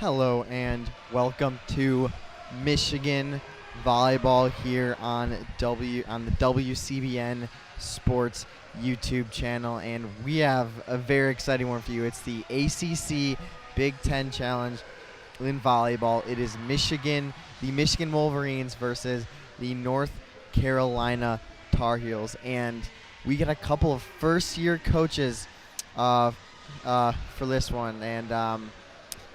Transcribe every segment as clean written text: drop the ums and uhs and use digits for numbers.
Hello and welcome to Michigan Volleyball here on the WCBN Sports YouTube channel, and we have a very exciting one for you. It's the ACC Big Ten Challenge in volleyball. It is the Michigan Wolverines versus the North Carolina Tar Heels, and we got a couple of first-year coaches for this one, and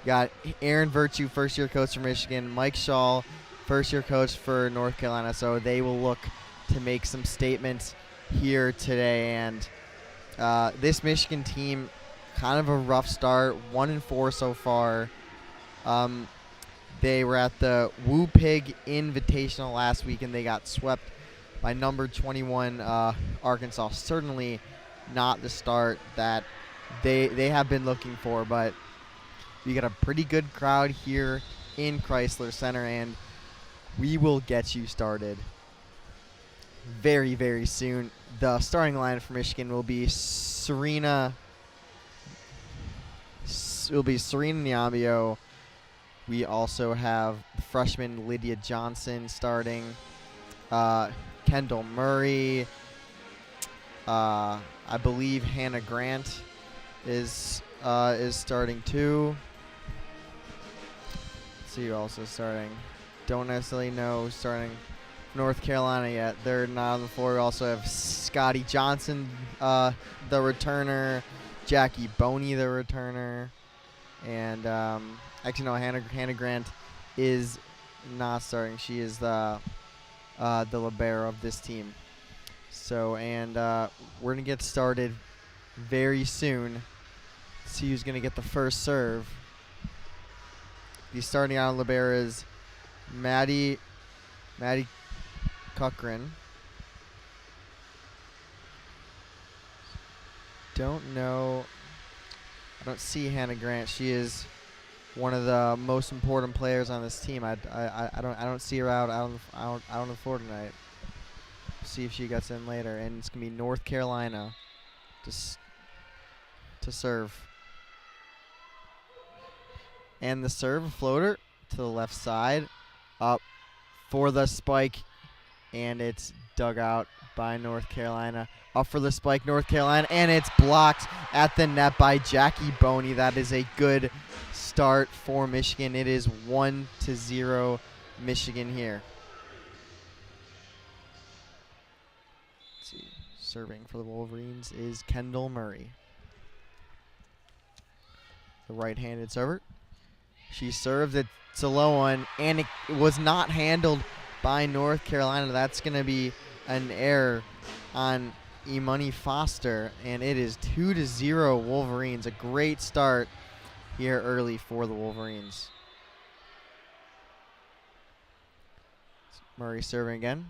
got Aaron Virtue, first-year coach for Michigan, Mike Shaw, first-year coach for North Carolina. So they will look to make some statements here today. And this Michigan team, kind of a rough start, 1-4 so far. They were at the Woo Pig Invitational last week, and they got swept by number 21 Arkansas. Certainly not the start that they have been looking for, but we got a pretty good crowd here in Chrysler Center, and we will get you started very, very soon. The starting line for Michigan will be Serena Niambio. We also have freshman Lydia Johnson starting. Kendall Murray. I believe Hannah Grant is starting too. Let's see who else is starting. Don't necessarily know who's starting North Carolina yet. They're not on the floor. We also have Scotty Johnson, the returner, Jackie Boney, the returner, and actually no, Hannah Grant is not starting. She is the libero of this team. So, and we're gonna get started very soon. See who's gonna get the first serve. The starting out libero is Maddie Cochran. Don't know. I don't see Hannah Grant. She is one of the most important players on this team. I don't see her out on the floor tonight. See if she gets in later, and it's gonna be North Carolina to serve. And the serve floater to the left side, up for the spike, and it's dug out by North Carolina. Up for the spike, North Carolina, and it's blocked at the net by Jackie Boney. That is a good start for Michigan. It is 1-0 Michigan here. Let's see, serving for the Wolverines is Kendall Murray, the right-handed server. She serves it to low one, and it was not handled by North Carolina. That's going to be an error on Imani Foster, and it is 2-0 Wolverines. A great start here early for the Wolverines. Murray serving again.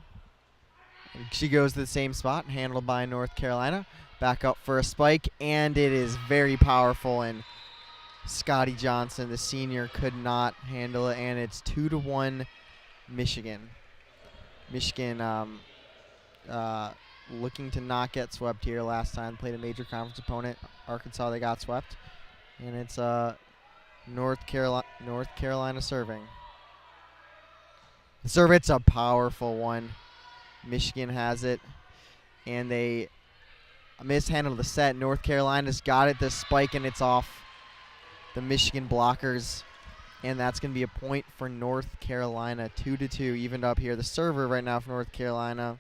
And she goes to the same spot, handled by North Carolina. Back up for a spike, and it is very powerful, and Scotty Johnson, the senior, could not handle it, and it's 2-1 Michigan. Michigan looking to not get swept here. Last time played a major conference opponent, Arkansas, they got swept, and it's North Carolina serving. The serve, it's a powerful one. Michigan has it, and they mishandled the set. North Carolina's got it, the spike, and it's off the Michigan blockers, and that's going to be a point for North Carolina. 2-2, evened up here. The server right now for North Carolina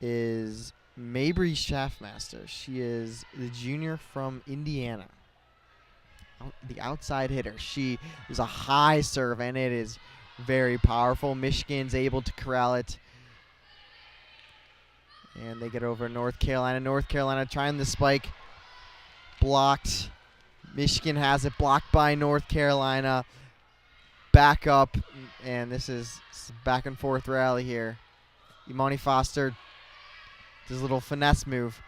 is Mabry Schaffmaster. She is the junior from Indiana, the outside hitter. She is a high serve, and it is very powerful. Michigan's able to corral it, and they get over North Carolina. North Carolina trying the spike, blocked. Michigan has it, blocked by North Carolina. Back up, and this is back and forth rally here. Imani Foster does a little finesse move.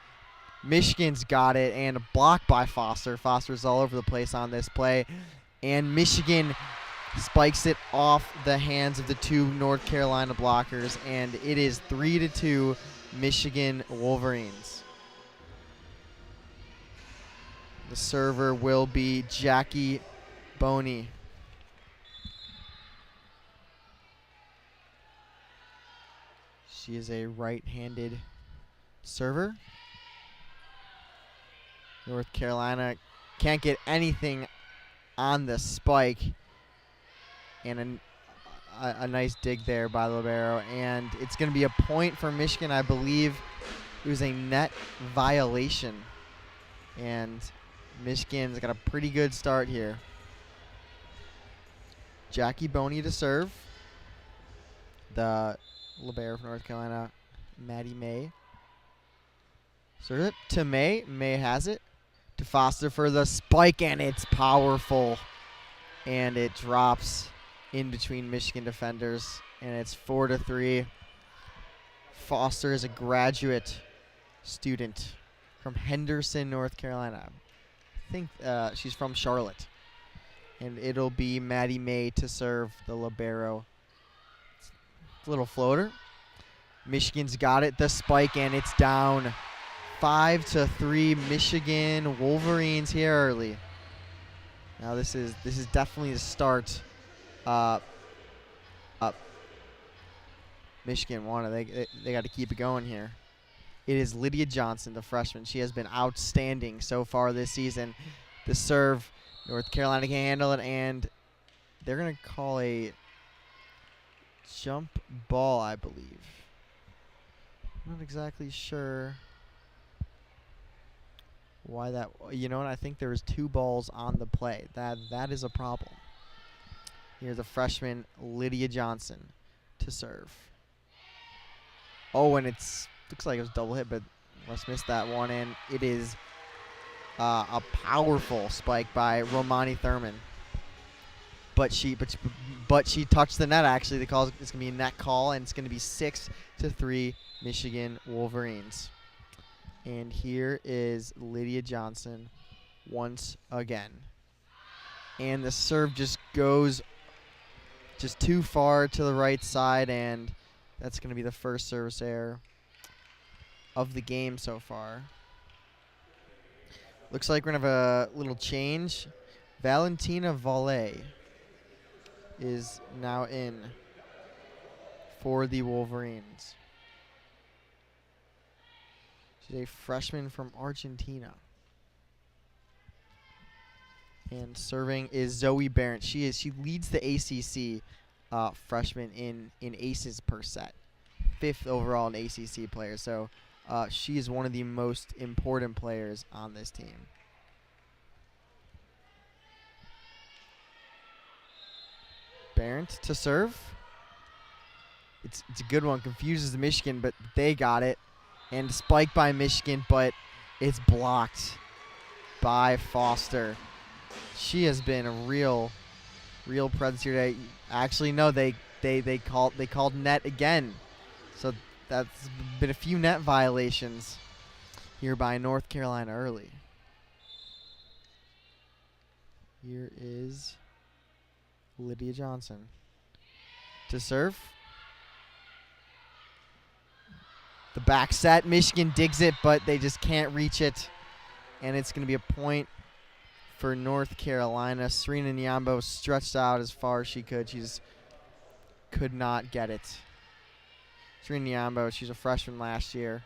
Michigan's got it, and a block by Foster. Foster's all over the place on this play, and Michigan spikes it off the hands of the two North Carolina blockers, and it is 3-2 Michigan Wolverines. The server will be Jackie Boney. She is a right-handed server. North Carolina can't get anything on the spike. And a nice dig there by Libero. And it's going to be a point for Michigan, I believe. It was a net violation. And Michigan's got a pretty good start here. Jackie Boney to serve. The libero from North Carolina, Maddie May. Serve it to May. May has it. To Foster for the spike, and it's powerful. And it drops in between Michigan defenders, and it's 4-3. Foster is a graduate student from Henderson, North Carolina. I think she's from Charlotte. And it'll be Maddie May to serve the libero. It's a little floater. Michigan's got it, the spike, and it's down. 5-3 Michigan Wolverines here early. Now this is definitely the start. Up. Michigan won it. They got to keep it going here. It is Lydia Johnson, the freshman. She has been outstanding so far this season. The serve, North Carolina can handle it, and they're gonna call a jump ball, I believe. Not exactly sure why that. You know what? I think there was 2 balls on the play. That is a problem. Here's the freshman Lydia Johnson to serve. Oh, and looks like it was double hit, but let's miss that one. And it is a powerful spike by Romani Thurman. But she touched the net. Actually, it's gonna be a net call, and it's gonna be 6-3 Michigan Wolverines. And here is Lydia Johnson once again. And the serve just goes just too far to the right side, and that's going to be the first service error of the game so far. Looks like we're going to have a little change. Valentina Valle is now in for the Wolverines. She's a freshman from Argentina. And serving is Zoe Barrett. She leads the ACC freshman in aces per set. 5th overall in ACC players. So she is one of the most important players on this team. Barrett to serve. It's a good one. Confuses Michigan, but they got it. And spiked by Michigan, but it's blocked by Foster. She has been a real presence here today. Actually, no, they called net again. So that's been a few net violations here by North Carolina early. Here is Lydia Johnson to serve. The back set, Michigan digs it, but they just can't reach it. And it's going to be a point for North Carolina. Serena Nyambo stretched out as far as she could. She just could not get it. Serena Nyambo, she's a freshman last year.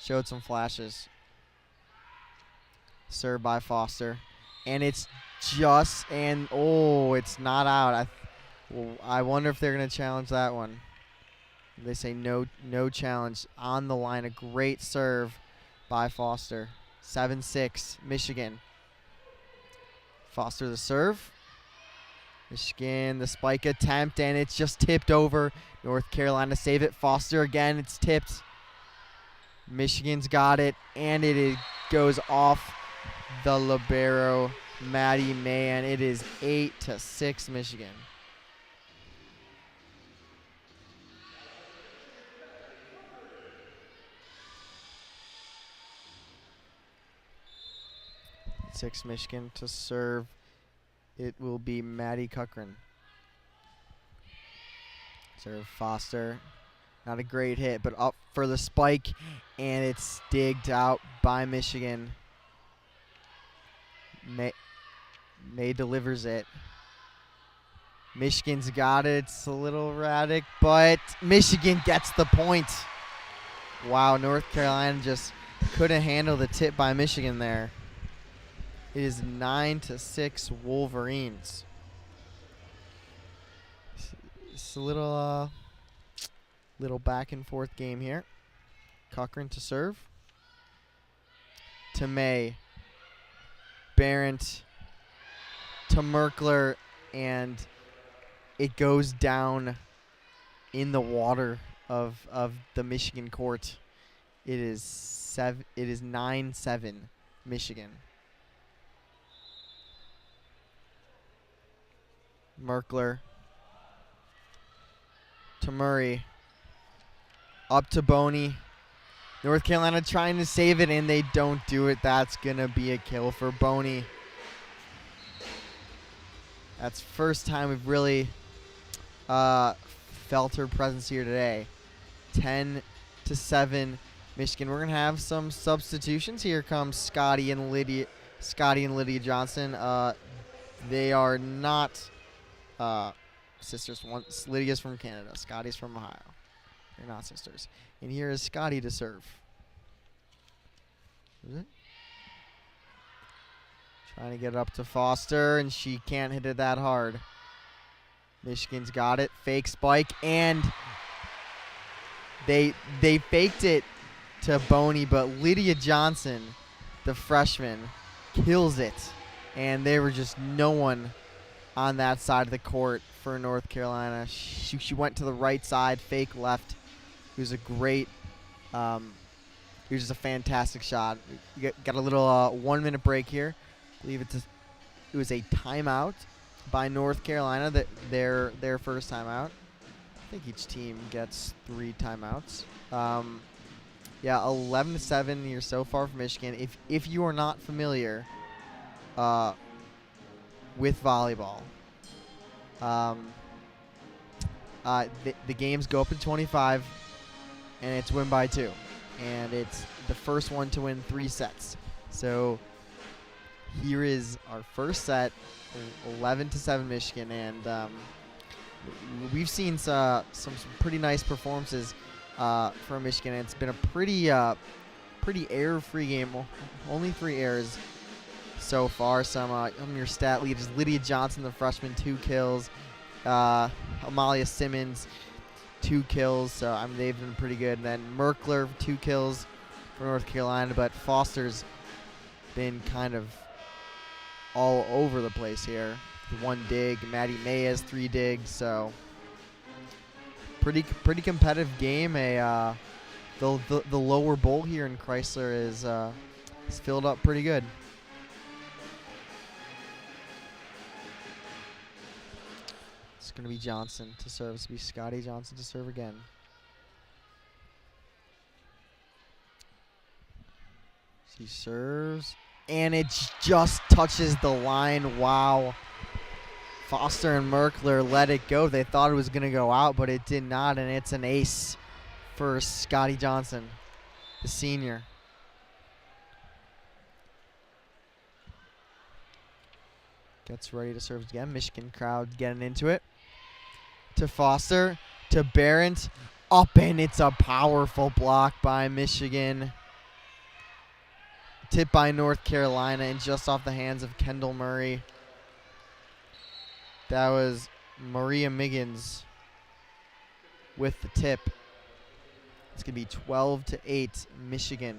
Showed some flashes. Served by Foster. And it's just, and oh, it's not out. I wonder if they're going to challenge that one. They say no challenge on the line. A great serve by Foster. 7-6, Michigan. Foster the serve. Michigan, the spike attempt, and it's just tipped over. North Carolina save it. Foster again, it's tipped. Michigan's got it, and it goes off the libero, Maddie May, and it is 8-6, Michigan. Michigan to serve. It will be Maddie Cochran. Serve Foster. Not a great hit, but up for the spike, and it's digged out by Michigan. May delivers it. Michigan's got it. It's a little erratic, but Michigan gets the point. Wow, North Carolina just couldn't handle the tip by Michigan there. It is 9-6 Wolverines. It's a little back and forth game here. Cochran to serve. To May. Barrett to Merkler, and it goes down in the water of the Michigan court. It is 9-7 Michigan. Merkler to Murray. Up to Boney. North Carolina trying to save it, and they don't do it. That's going to be a kill for Boney. That's first time we've really felt her presence here today. 10-7 Michigan. We're going to have some substitutions. Here comes Scotty and Lydia Johnson. They are not sisters. Lydia's from Canada. Scotty's from Ohio. They're not sisters. And here is Scotty to serve. Is it? Trying to get it up to Foster, and she can't hit it that hard. Michigan's got it. Fake spike, and they faked it to Boney, but Lydia Johnson, the freshman, kills it. And there was just no one on that side of the court for North Carolina. She went to the right side, fake left. It was a great, it was just a fantastic shot. We got a little 1 minute break here. I believe it was a timeout by North Carolina, their first timeout. I think each team gets 3 timeouts. Yeah, 11-7 here so far for Michigan. If you are not familiar with volleyball, the games go up in 25, and it's win by 2, and it's the first one to win 3 sets. So here is our first set, 11-7 Michigan, and we've seen some pretty nice performances from Michigan. It's been a pretty error-free game. Only 3 errors so far. Some your stat leaders: Lydia Johnson, the freshman, 2 kills. Amalia Simmons, 2 kills. So they've been pretty good. And then Merkler, 2 kills for North Carolina. But Foster's been kind of all over the place here. 1 dig. Maddie May has 3 digs. So pretty competitive game. The lower bowl here in Chrysler is filled up pretty good. It's going to be Johnson to serve. It's going to be Scotty Johnson to serve again. She serves, and it just touches the line. Wow. Foster and Merkler let it go. They thought it was going to go out, but it did not, and it's an ace for Scotty Johnson, the senior. Gets ready to serve again. Michigan crowd getting into it. To Foster, to Barrett, up, and it's a powerful block by Michigan. Tipped by North Carolina and just off the hands of Kendall Murray. That was Maria Miggins with the tip. It's going to be 12-8 Michigan.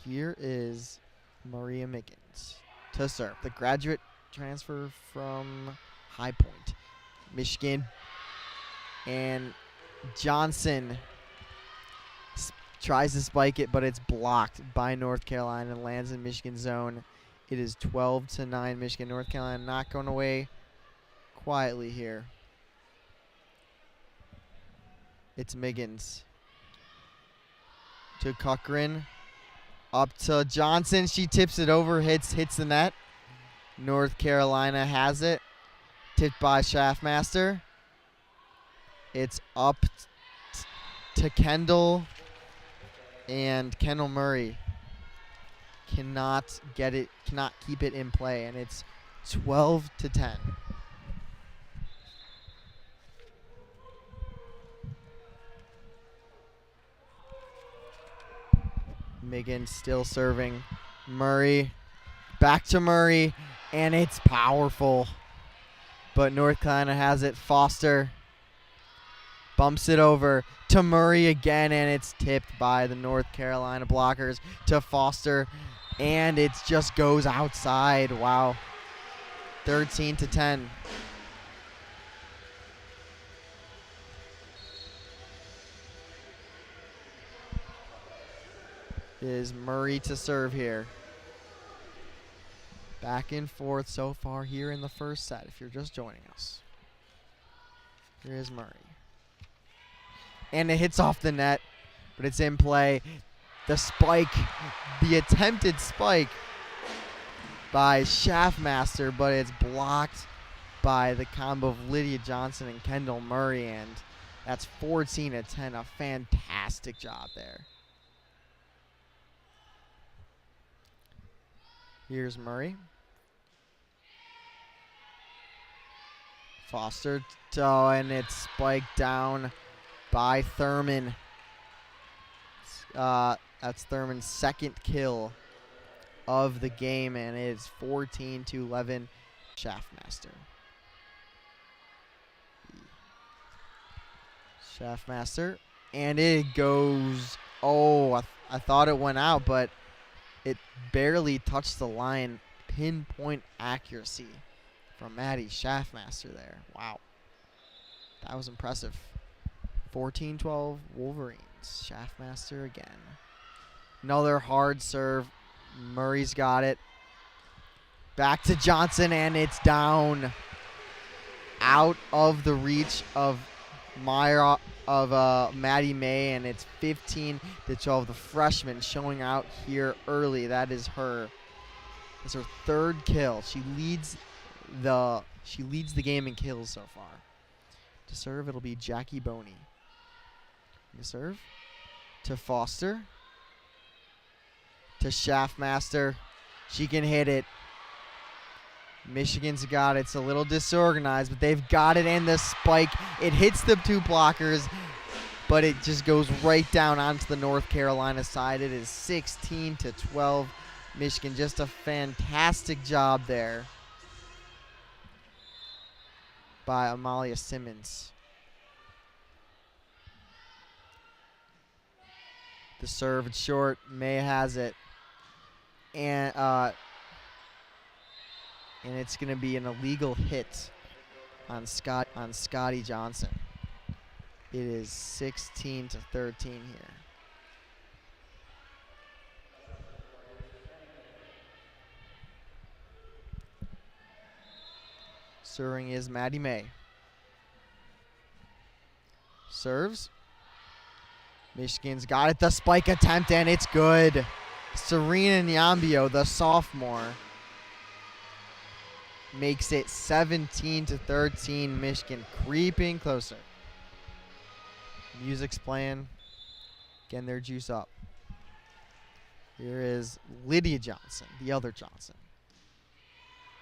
Here is Maria Miggins to serve. The graduate transfer from High Point, Michigan. And Johnson tries to spike it, but it's blocked by North Carolina and lands in Michigan's zone. It is 12-9 Michigan. North Carolina not going away quietly here. It's Miggins to Cochran. Up to Johnson. She tips it over, hits the net. North Carolina has it. Tipped by Schaffmaster. It's up to Kendall and Kendall Murray. cannot keep it in play, and it's 12-10. Miggins still serving. Murray, back to Murray, and it's powerful. But North Carolina has it. Foster bumps it over to Murray again, and it's tipped by the North Carolina blockers to Foster, and it just goes outside. Wow. 13-10. Is Murray to serve here. Back and forth so far here in the first set, if you're just joining us. Here is Murray. And it hits off the net, but it's in play. The spike, the attempted spike by Schaffmaster, but it's blocked by the combo of Lydia Johnson and Kendall Murray, and that's 14-10. A fantastic job there. Here's Murray. Foster, and it's spiked down by Thurman. That's Thurman's second kill of the game, and it is 14-11. Schaffmaster. Schaffmaster, and it goes. Oh, I thought it went out, but it barely touched the line. Pinpoint accuracy from Maddie Schaffmaster there. Wow. That was impressive. 14-12 Wolverines. Schaffmaster again. Another hard serve. Murray's got it. Back to Johnson, and it's down. Out of the reach of Maddie May, and it's 15-12. The freshman showing out here early. That is her. That's her third kill. She leads the game in kills so far. To serve, it'll be Jackie Boney. To serve to Foster. To Schaffmaster. She can hit it. Michigan's got it. It's a little disorganized, but they've got it, and the spike, it hits the two blockers, but it just goes right down onto the North Carolina side. It is 16-12. Michigan, just a fantastic job there by Amalia Simmons. The serve, it's short. May has it. And it's going to be an illegal hit on Scotty Johnson. It is 16-13 here. Serving is Maddie May. Serves. Michigan's got it. The spike attempt, and it's good. Serena Nyambio, the sophomore, makes it 17-13. Michigan creeping closer. Music's playing. Getting their juice up. Here is Lydia Johnson, the other Johnson.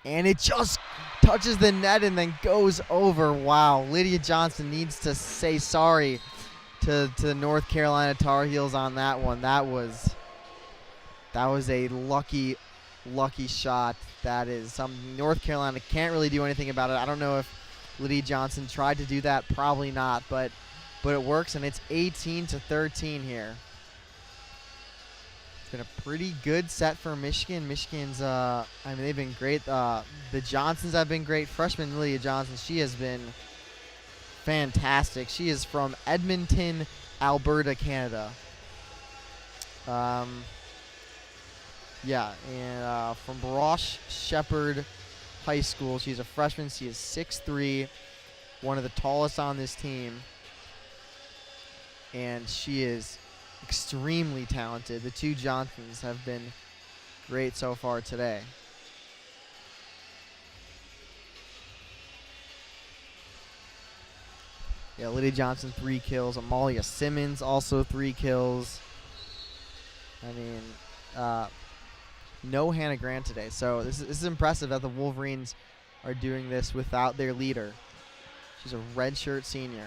And it just touches the net and then goes over. Wow, Lydia Johnson needs to say sorry to the North Carolina Tar Heels on that one. That was a lucky shot. That is something North Carolina can't really do anything about it. I don't know if Lydia Johnson tried to do that. Probably not, but it works, and it's 18-13 here. It's been a pretty good set for Michigan. Michigan's, they've been great. The Johnsons have been great. Freshman Lydia Johnson, she has been fantastic. She is from Edmonton, Alberta, Canada. And from Brosh Shepherd High School. She's a freshman. She is 6'3", one of the tallest on this team. And she is extremely talented. The two Johnsons have been great so far today. Yeah, Lydia Johnson, 3 kills. Amalia Simmons, also 3 kills. I mean, No Hannah Grant today. So this is impressive that the Wolverines are doing this without their leader. She's a redshirt senior.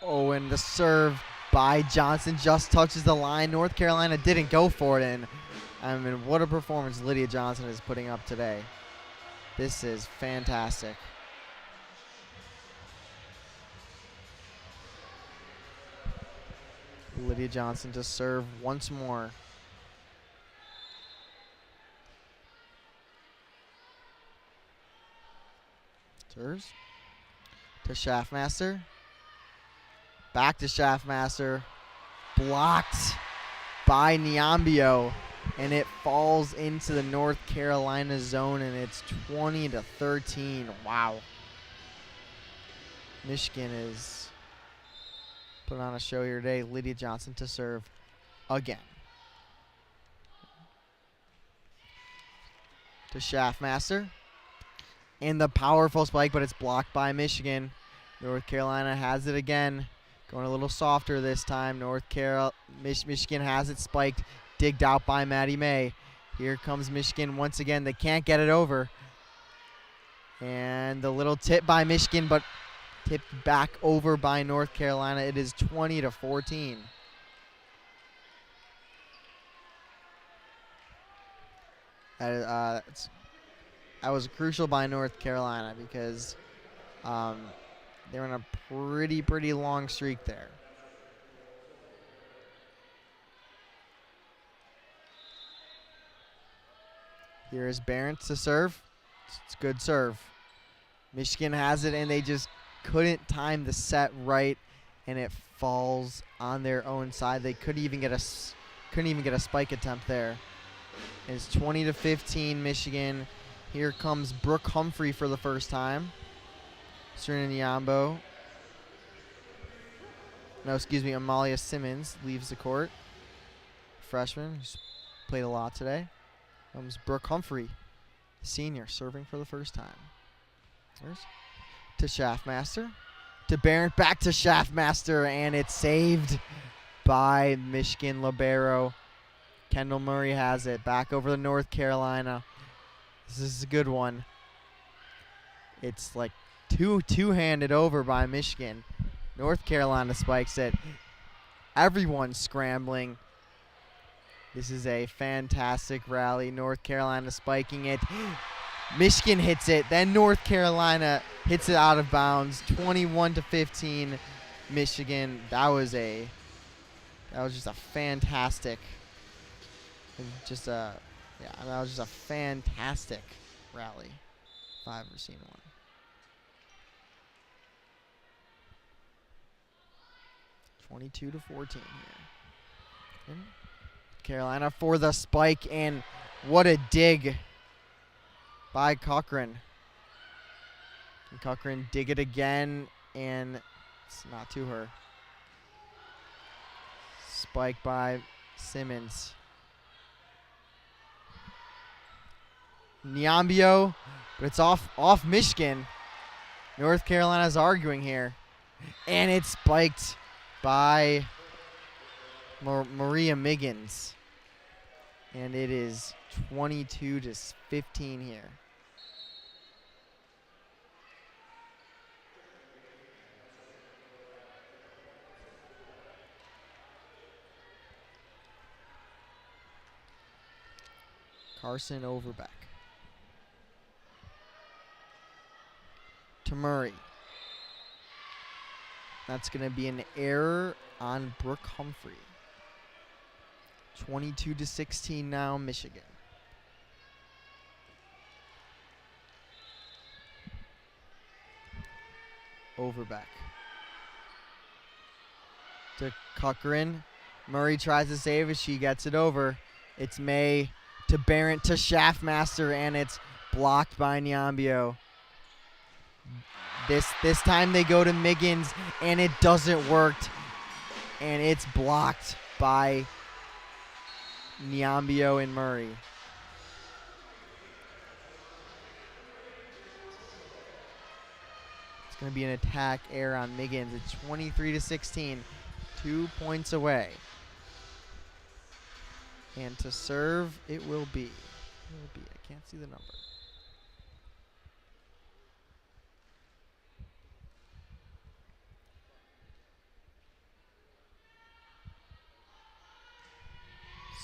Oh, and the serve by Johnson just touches the line. North Carolina didn't go for it, and I mean, what a performance Lydia Johnson is putting up today. This is fantastic. Lydia Johnson to serve once more. Serves to Schaffmaster. Back to Schaffmaster. Blocked by Niambio. And it falls into the North Carolina zone, and it's 20-13. Wow. Michigan is putting on a show here today. Lydia Johnson to serve again. To Schaffmaster. And the powerful spike, but it's blocked by Michigan. North Carolina has it again. Going a little softer this time. Michigan has it spiked. Digged out by Maddie May. Here comes Michigan once again. They can't get it over. And the little tip by Michigan, but tipped back over by North Carolina. It is 20-14. That was crucial by North Carolina because they were on a pretty long streak there. Here is Barents to serve. It's a good serve. Michigan has it, and they just couldn't time the set right, and it falls on their own side. They couldn't even get a spike attempt there. It's 20-15 Michigan. Here comes Brooke Humphrey for the first time. Serena Niambo. No, excuse me, Amalia Simmons leaves the court. Freshman who's played a lot today. Comes Brooke Humphrey, senior, serving for the first time. There's to Schaffmaster. To Barrett, back to Schaffmaster, and it's saved by Michigan libero. Kendall Murray has it. Back over to North Carolina. This is a good one. It's like two-handed over by Michigan. North Carolina spikes it. Everyone's scrambling. This is a fantastic rally. North Carolina spiking it. Michigan hits it. Then North Carolina hits it out of bounds. 21-15 Michigan. That was just a fantastic. That was just a fantastic rally. If I've ever seen one. (22-14) here. Carolina for the spike, and what a dig by Cochran. Can Cochran dig it again? And it's not to her. Spike by Simmons. Niambio, but it's off Michigan. North Carolina's arguing here. And it's spiked by Maria Miggins. And it is 22-15 here. Carson Overbeck. To Murray. That's going to be an error on Brooke Humphrey. 22-16 now, Michigan. Overbeck. To Cochran. Murray tries to save it. She gets it over. It's May to Barrett to Schaffmaster, and it's blocked by Niambio. This time they go to Miggins, and it doesn't work, and it's blocked by Niambio and Murray. It's going to be an attack error on Miggins. It's 23-16, 2 points away. And to serve, it will be. I can't see the number.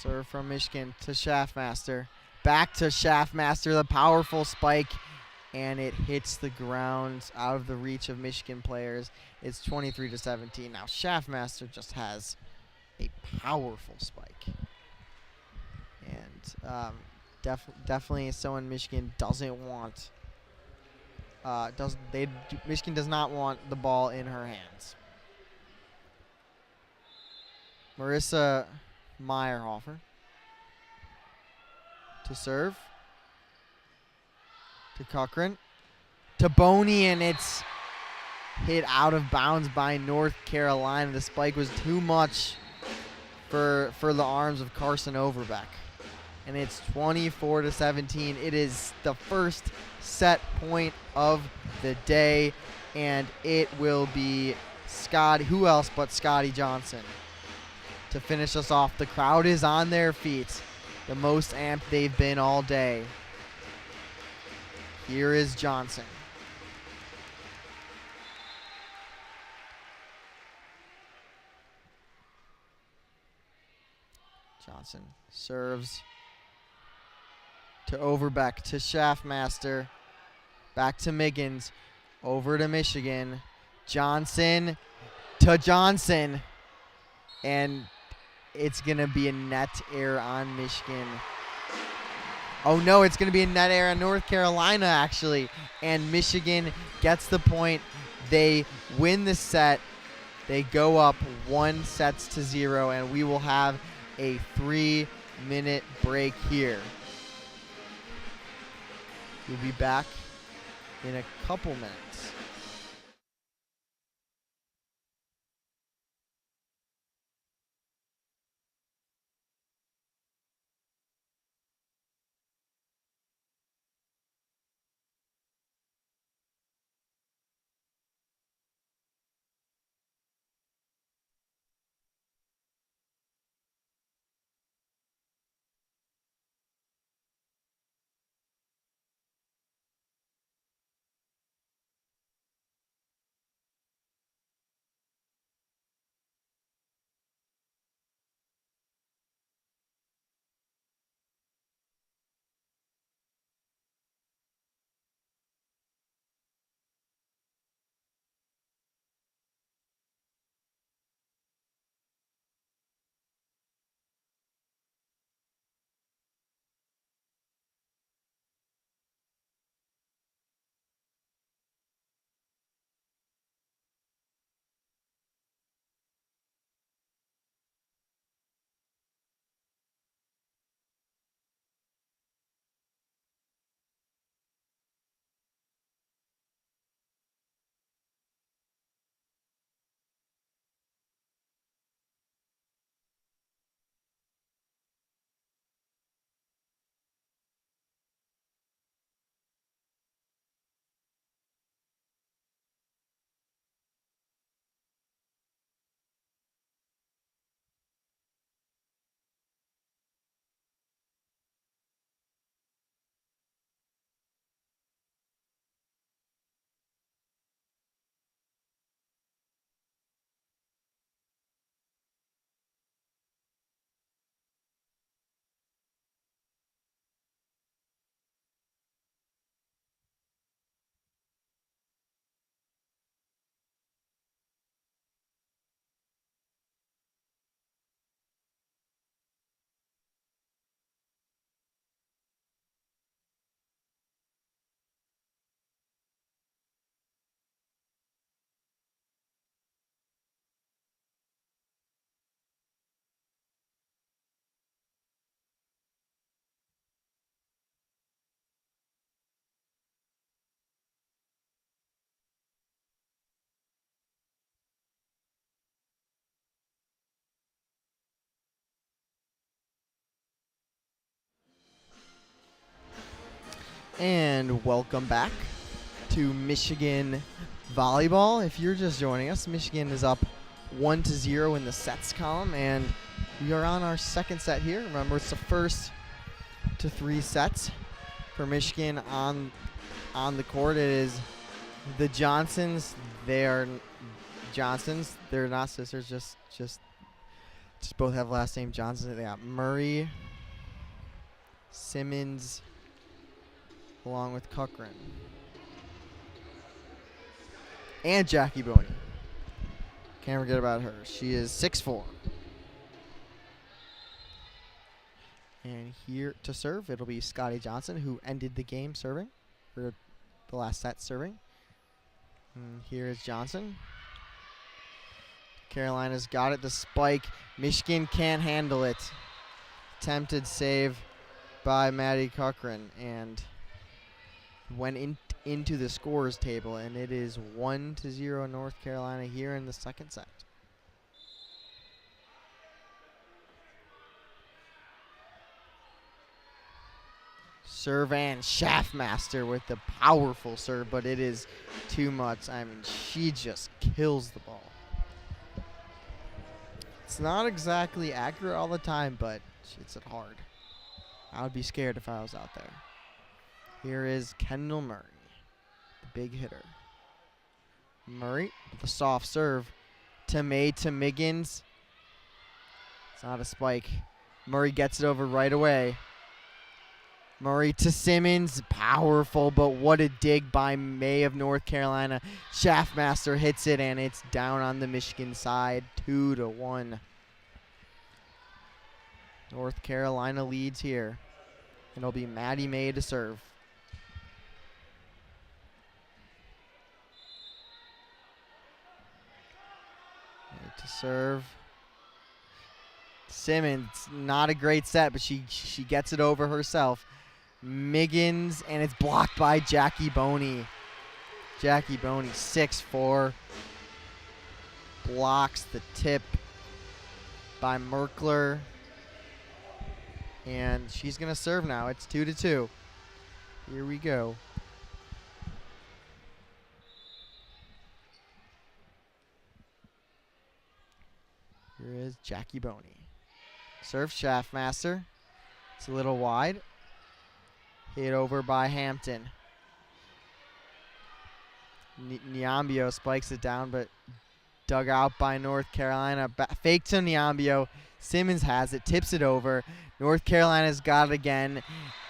Serve from Michigan to Schaffmaster. Back to Schaffmaster, the powerful spike, and it hits the ground out of the reach of Michigan players. It's 23-17. Now Schaffmaster just has a powerful spike. And definitely someone Michigan doesn't want. Michigan does not want the ball in her hands. Marissa Meyerhofer to serve. To Cochran. To Boney, and it's hit out of bounds by North Carolina. The spike was too much for the arms of Carson Overbeck. And it's 24-17. It is the first set point of the day, and it will be who else but Scotty Johnson to finish us off. The crowd is on their feet, the most amped they've been all day. Here is Johnson. Johnson serves to Overbeck, to Schaffmaster, back to Miggins, over to Michigan. Johnson to Johnson, and it's going to be a net error on Michigan. Oh no, it's going to be a net error on North Carolina, actually, and Michigan gets the point. They win the set. They go up 1-0, and we will have a 3-minute break here. We'll be back in a couple minutes. And welcome back to Michigan Volleyball. If you're just joining us, Michigan is up 1-0 in the sets column, and we are on our second set here. Remember, it's the first to 3 sets for Michigan on the court. It is the Johnsons. They are Johnsons. They're not sisters. Just both have last name Johnson. They got Murray, Simmons, along with Cochran. And Jackie Boney. Can't forget about her. She is 6'4". And here to serve, it'll be Scotty Johnson, who ended the game serving, or the last set serving. And here is Johnson. Carolina's got it. The spike. Michigan can't handle it. Attempted save by Maddie Cochran, and went into the scorers table, and it is 1-0 North Carolina here in the second set. Serve and Shaftmaster with the powerful serve, but it is too much. I mean, she just kills the ball. It's not exactly accurate all the time, but she hits it hard. I would be scared if I was out there. Here is Kendall Murray, the big hitter. Murray with a soft serve to Miggins. It's not a spike. Murray gets it over right away. Murray to Simmons, powerful, but what a dig by May of North Carolina. Shaftmaster hits it, and it's down on the Michigan side, 2-1. North Carolina leads here. It'll be Maddie May to serve. May to serve. Simmons, not a great set, but she gets it over herself. Miggins, and it's blocked by Jackie Boney. Jackie Boney, 6'4", blocks the tip by Merkler. And she's going to serve now. It's 2-2. Here we go. Here is Jackie Boney. Serve Shaftmaster. It's a little wide. Hit over by Hampton. Niambio spikes it down, but dug out by North Carolina. Fake to Niambio. Simmons has it, tips it over. North Carolina's got it again,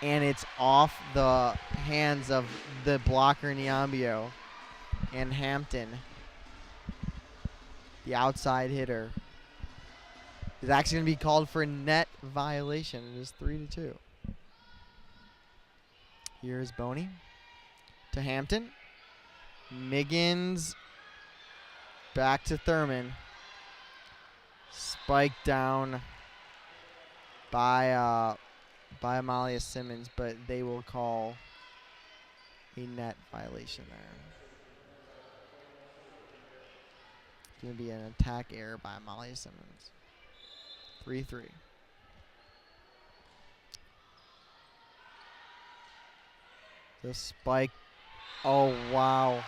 and it's off the hands of the blocker Niambio. And Hampton, the outside hitter, is actually going to be called for a net violation. It is 3-2. Here's Boney to Hampton. Miggins back to Thurman. Spiked down by Amalia Simmons, but they will call a net violation there. It's going to be an attack error by Amalia Simmons. 3-3. The spike. Oh, wow.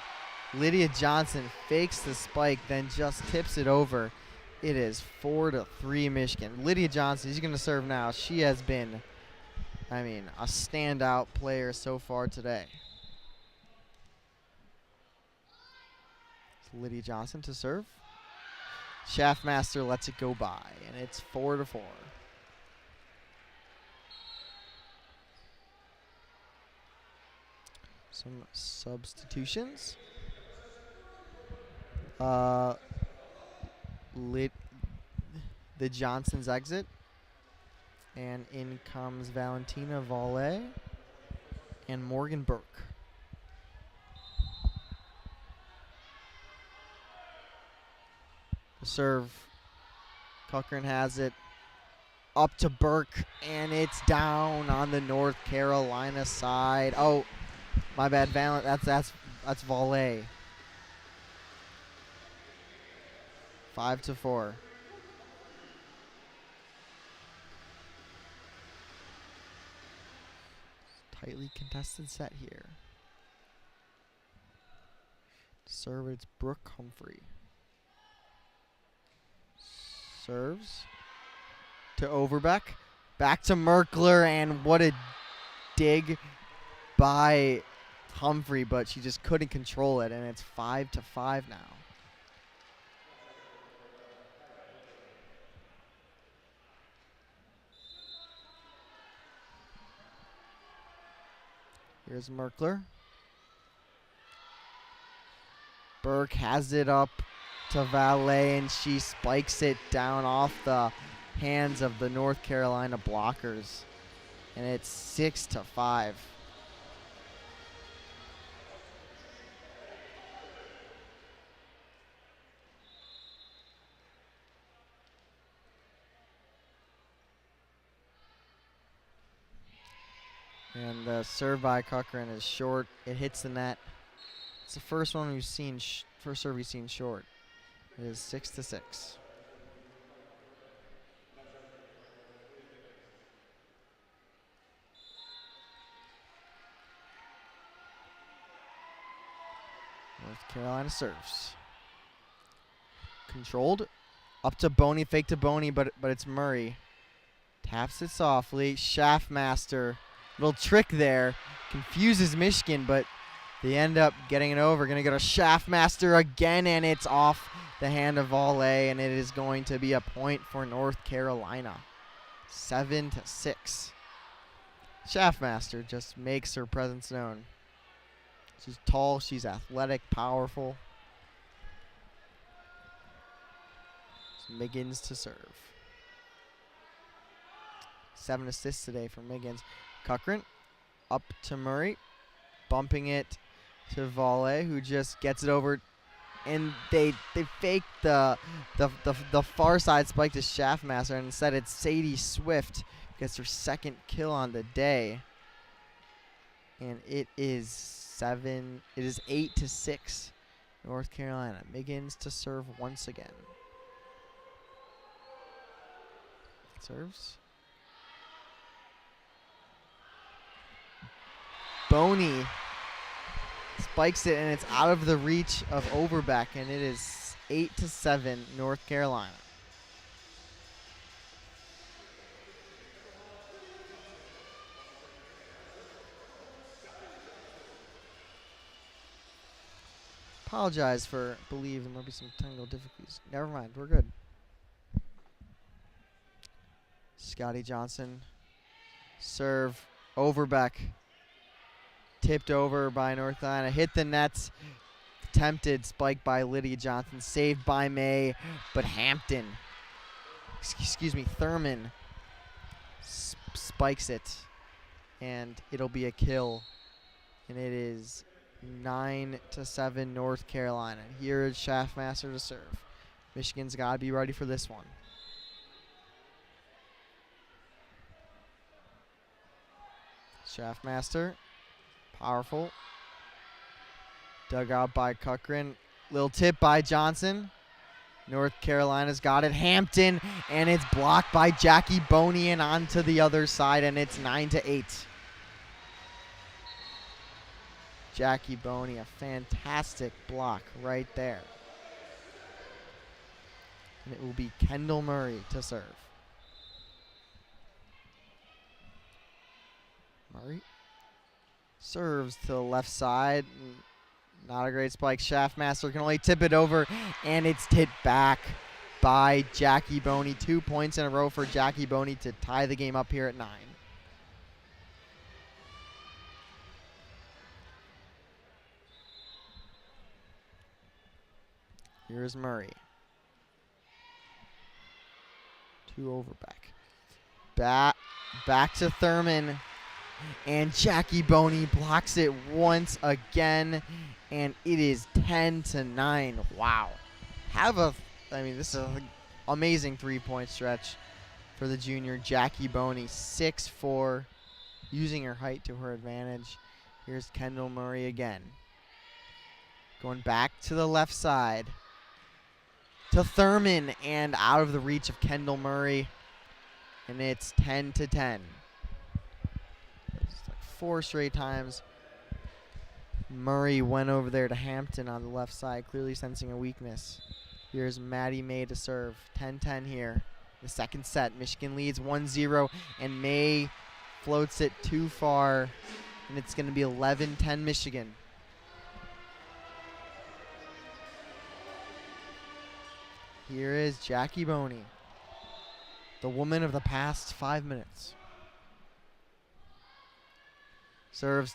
Lydia Johnson fakes the spike, then just tips it over. It is 4-3 Michigan. Lydia Johnson, she's going to serve now. She has been, I mean, a standout player so far today. It's Lydia Johnson to serve. Shaftmaster lets it go by, and it's 4-4. Some substitutions. The Johnsons exit, and in comes Valentina Valle and Morgan Burke. The serve. Cochran has it up to Burke, and it's down on the North Carolina side. Oh, my bad, that's Valle. 5-4. tightly contested set here. Serve, it's Brooke Humphrey. Serves to Overbeck. Back to Merkler, and what a dig by Humphrey, but she just couldn't control it, and it's 5-5 now. Here's Merkler. Burke has it up to Valet, and she spikes it down off the hands of the North Carolina blockers. And it's 6-5. And the serve by Cochran is short. It hits the net. It's the first one we've seen, first serve we've seen short. It is 6-6. North Carolina serves. Controlled. Up to Boney, fake to Boney, but it's Murray. Taps it softly. Shaftmaster. Little trick there. Confuses Michigan, but they end up getting it over. Going to go to Shaftmaster again, and it's off the hand of Volley, and it is going to be a point for North Carolina. 7-6. Shaftmaster just makes her presence known. She's tall, she's athletic, powerful. Miggins to serve. 7 assists today for Miggins. Cochran up to Murray, bumping it to Volley, who just gets it over, and they fake the far side spike to Shaftmaster, and instead it's Sadie Swift gets her second kill on the day, and it is 8-6 North Carolina. Miggins to serve once again. Serves. Boney spikes it, and it's out of the reach of Overbeck, and it is 8-7 North Carolina. Apologize for believing there'll be some technical difficulties. Never mind, we're good. Scotty Johnson. Serve. Overbeck. Tipped over by North Carolina. Hit the nets. Attempted spike by Lydia Johnson. Saved by May. But Hampton. Thurman spikes it. And it'll be a kill. And it is 9-7 North Carolina. Here is Shaftmaster to serve. Michigan's got to be ready for this one. Shaftmaster, powerful. Dug out by Cochran. Little tip by Johnson. North Carolina's got it. Hampton, and it's blocked by Jackie Boney and onto the other side, and it's 9-8. Jackie Boney, a fantastic block right there. And it will be Kendall Murray to serve. Murray serves to the left side. Not a great spike. Shaftmaster can only tip it over, and it's tipped back by Jackie Boney. 2 points in a row for Jackie Boney to tie the game up here at 9. Here's Murray. To Overbeck. Back to Thurman. And Jackie Boney blocks it once again. And it is 10-9. Wow. This is an amazing 3-point stretch for the junior Jackie Boney. 6'4", using her height to her advantage. Here's Kendall Murray again. Going back to the left side. To Thurman, and out of the reach of Kendall Murray. And it's 10-10. 4 straight times Murray went over there to Hampton on the left side, clearly sensing a weakness. Here's Maddie May to serve. 10-10 here. The second set. Michigan leads 1-0, and May floats it too far, and it's going to be 11-10 Michigan. Here is Jackie Boney, the woman of the past 5 minutes. Serves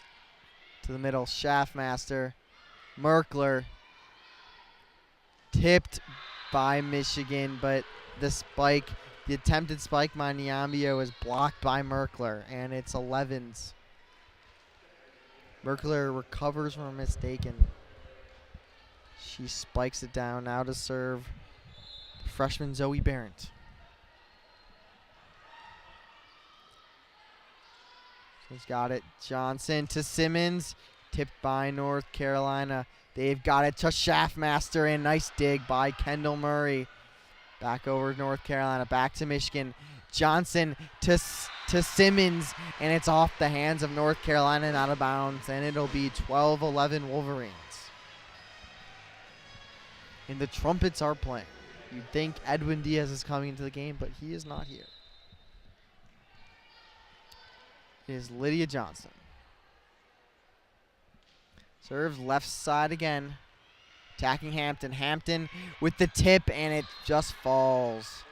to the middle, Schaffmaster. Merkler. Tipped by Michigan, but the attempted spike by Niambio is blocked by Merkler, and it's 11s. Merkler recovers from a mistake, and she spikes it down. Now to serve freshman Zoe Barrett. She's got it. Johnson to Simmons. Tipped by North Carolina. They've got it to Schaffmaster, and nice dig by Kendall Murray. Back over to North Carolina. Back to Michigan. Johnson to Simmons, and it's off the hands of North Carolina and out of bounds, and it'll be 12-11 Wolverines. And the trumpets are playing. You'd think Edwin Diaz is coming into the game, but he is not here. It is Lydia Johnson. Serves left side again. Attacking Hampton. Hampton with the tip, and it just falls.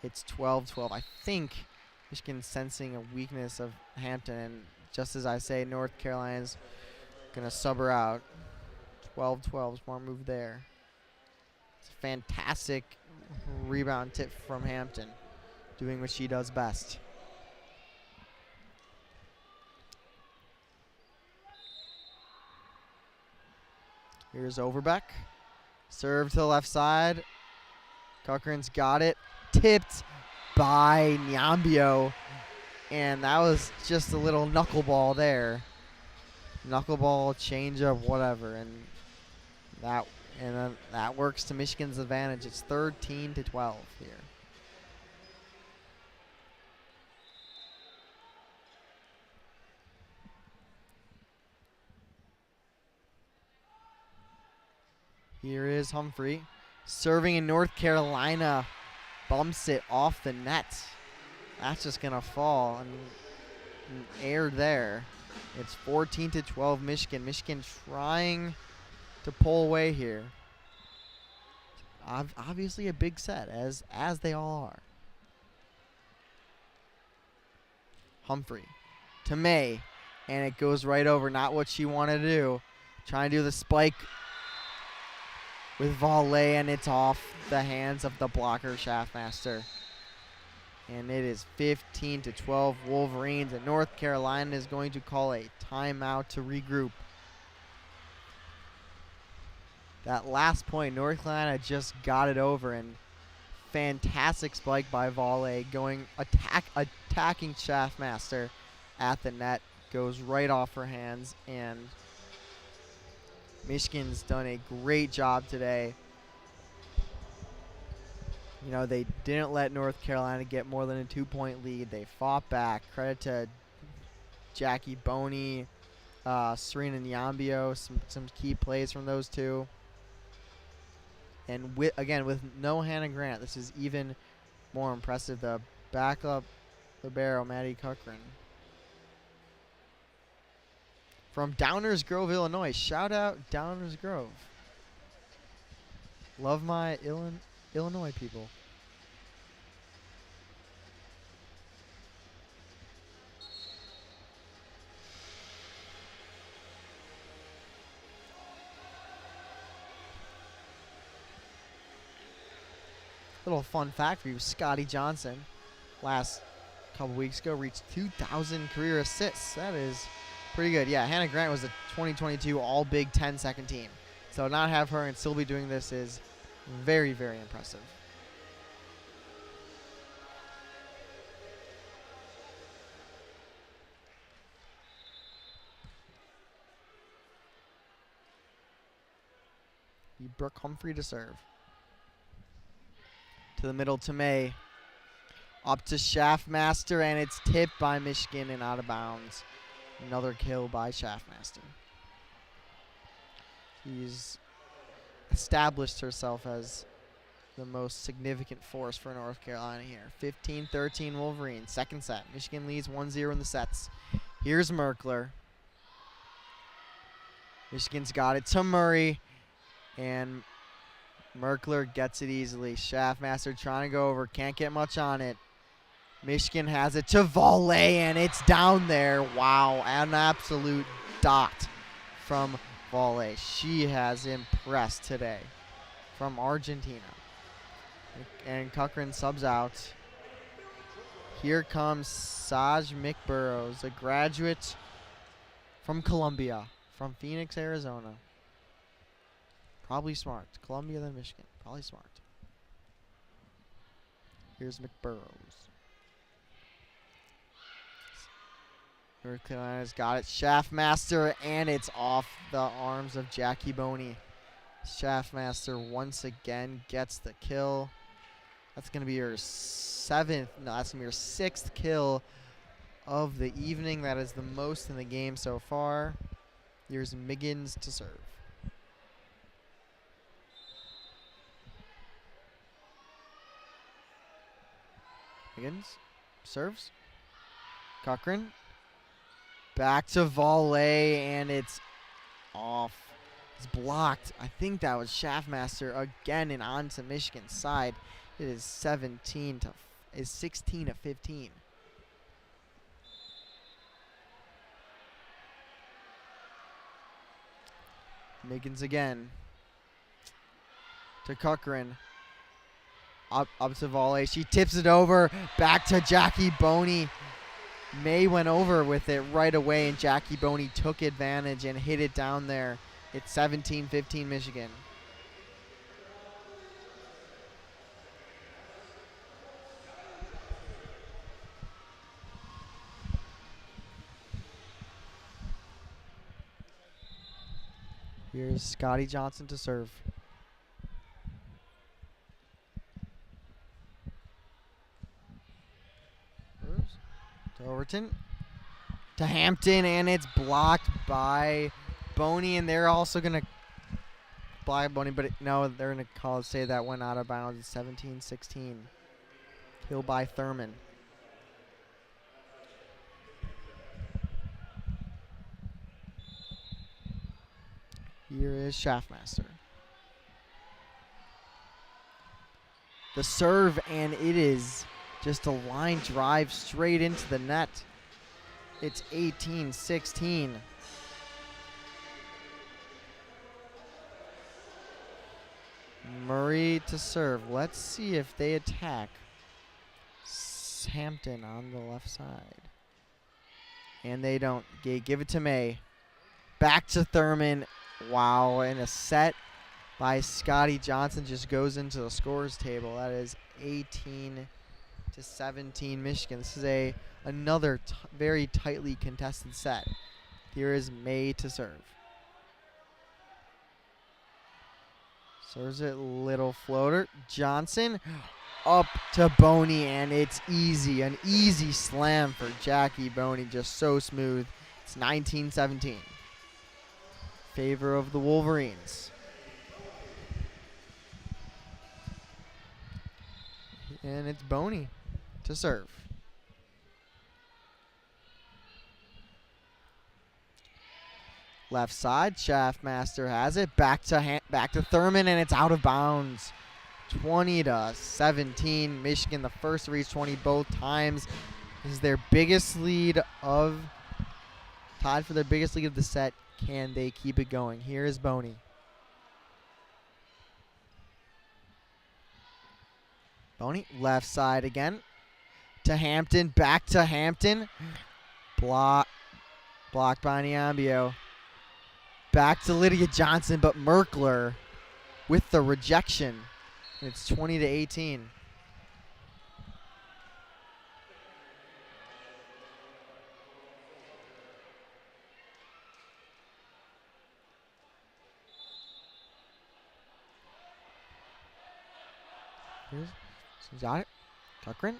It's 12-12. I think Michigan's sensing a weakness of Hampton, and just as I say, North Carolina's going to sub her out. 12-12. Smart move there. It's a fantastic rebound tip from Hampton, doing what she does best. Here's Overbeck. Serve to the left side. Cochran's got it. Tipped by Niambio. And that was just a little knuckleball there. Knuckleball, changeup, whatever. And that works to Michigan's advantage. It's 13-12 here. Here is Humphrey. Serving in North Carolina. Bumps it off the net. That's just going to fall. And aired there. It's 14-12 Michigan. Michigan trying to pull away here. Obviously a big set, as they all are. Humphrey to May. And it goes right over. Not what she wanted to do. Trying to do the spike with volley, and it's off the hands of the blocker, Schaffmaster. And it is 15-12 Wolverines, and North Carolina is going to call a timeout to regroup. That last point, North Carolina just got it over, and fantastic spike by volley, going attacking Schaffmaster at the net, goes right off her hands, and Michigan's done a great job today. You know, they didn't let North Carolina get more than a 2-point lead. They fought back. Credit to Jackie Boney, Serena Niambio, some key plays from those two. And with no Hannah Grant, this is even more impressive. The backup libero, Maddie Cochran. From Downers Grove, Illinois. Shout out Downers Grove. Love my Illinois people. Little fun fact for you, Scotty Johnson, last couple weeks ago, reached 2,000 career assists. That is pretty good. Yeah, Hannah Grant was the 2022 All Big Ten second team. So not have her and still be doing this is very, very impressive. Brooke Humphrey to serve. To the middle to May. Up to Schaffmaster, and it's tipped by Michigan and out of bounds. Another kill by Schaffmaster. She's established herself as the most significant force for North Carolina here. 15-13 Wolverines. Second set. Michigan leads 1-0 in the sets. Here's Merkler. Michigan's got it to Murray. And Merkler gets it easily. Schaffmaster trying to go over. Can't get much on it. Michigan has it to Volley, and it's down there. Wow, an absolute dot from Volley. She has impressed today from Argentina. And Cochran subs out. Here comes Saj McBurrows, a graduate from Columbia, from Phoenix, Arizona. Probably smart. Columbia than Michigan. Probably smart. Here's McBurrows. North Carolina's got it. Schaffmaster, and it's off the arms of Jackie Boney. Schaffmaster once again gets the kill. That's going to be her that's going to be her 6th kill of the evening. That is the most in the game so far. Here's Miggins to serve. Miggins serves. Cochran. Back to Volley, and it's off. It's blocked. I think that was Schaffmaster again and onto Michigan's side. It is 16 to 15. Miggins again. To Cochran. Up to Volley. She tips it over. Back to Jackie Boney. May went over with it right away, and Jackie Boney took advantage and hit it down there. It's 17-15 Michigan. Here's Scotty Johnson to serve. To Overton. To Hampton, and it's blocked by Boney, and they're also going to block Boney, but no, they're going to say that went out of bounds. It's 17-16. Kill by Thurman. Here is Schaffmaster. The serve, and it is just a line drive straight into the net. It's 18-16. Murray to serve. Let's see if they attack Hampton on the left side. And they don't. They give it to May. Back to Thurman. Wow, and a set by Scotty Johnson just goes into the scorers table. That is 18-17 Michigan. This is another very tightly contested set. Here is May to serve. Serves it, little floater. Johnson up to Boney, and it's easy. An easy slam for Jackie Boney, just so smooth. It's 19-17. Favor of the Wolverines. And it's Boney to serve. Left side, Schaffmaster has it. Back to Thurman, and it's out of bounds. 20-17. Michigan, the first to reach 20 both times. This is their biggest lead tied for their biggest lead of the set. Can they keep it going? Here is Boney. Boney, left side again. To Hampton, back to Hampton. Blocked by Niambio. Back to Lydia Johnson, but Merkler with the rejection. It's 20-18. She's got it. Cochran.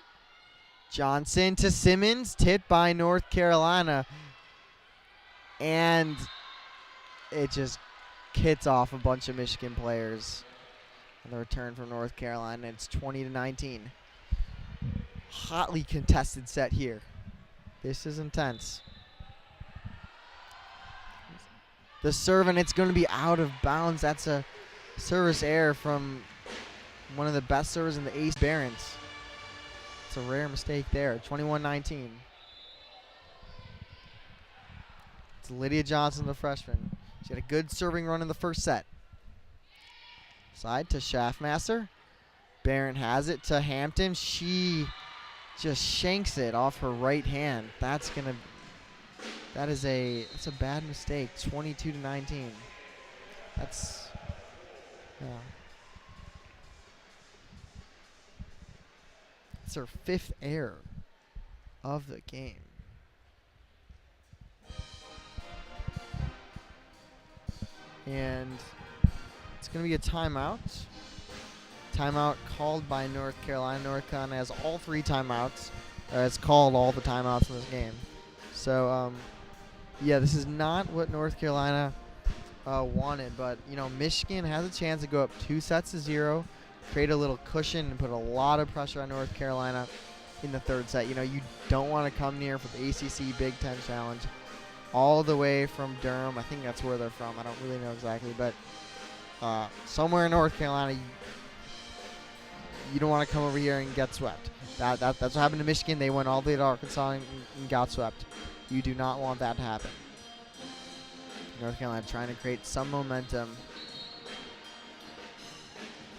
Johnson to Simmons, tipped by North Carolina. And it just hits off a bunch of Michigan players. And the return from North Carolina, it's 20-19. Hotly contested set here. This is intense. The serve, and it's going to be out of bounds. That's a service error from one of the best servers in the Ace Barons. It's a rare mistake there. 21-19. It's Lydia Johnson, the freshman. She had a good serving run in the first set. Side to Schaffmaster. Barron has it to Hampton. She just shanks it off her right hand. It's a bad mistake. 22-19. That's, yeah. It's her 5th error of the game. And it's going to be a timeout. Timeout called by North Carolina. North Carolina has all 3 timeouts. It's called all the timeouts in this game. So, yeah, this is not what North Carolina wanted. But, Michigan has a chance to go up 2-0, create a little cushion, and put a lot of pressure on North Carolina in the 3rd set. You don't want to come near for the ACC Big Ten Challenge all the way from Durham. I think that's where they're from. I don't really know exactly. But somewhere in North Carolina, you don't want to come over here and get swept. That's what happened to Michigan. They went all the way to Arkansas and got swept. You do not want that to happen. North Carolina trying to create some momentum.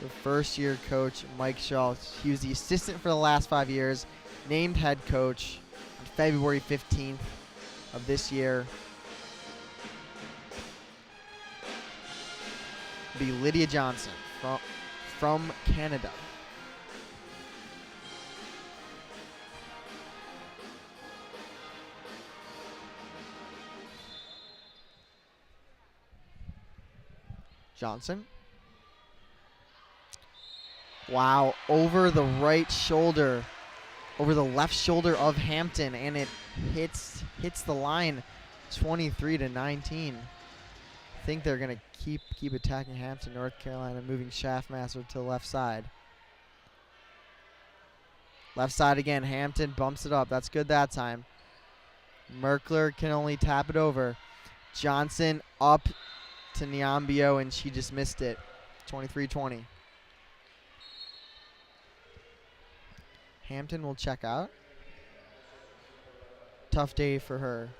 The first-year coach, Mike Schultz, he was the assistant for the last 5 years, named head coach on February 15th of this year. It'll be Lydia Johnson from Canada. Johnson. Wow, over the right shoulder, over the left shoulder of Hampton, and it hits the line. 23-19. I think they're gonna keep attacking Hampton. North Carolina moving Schaffmaster to the left side. Left side again. Hampton bumps it up. That's good that time. Merkler can only tap it over. Johnson up to Niambio, and she just missed it. 23-20. Hampton will check out. Tough day for her.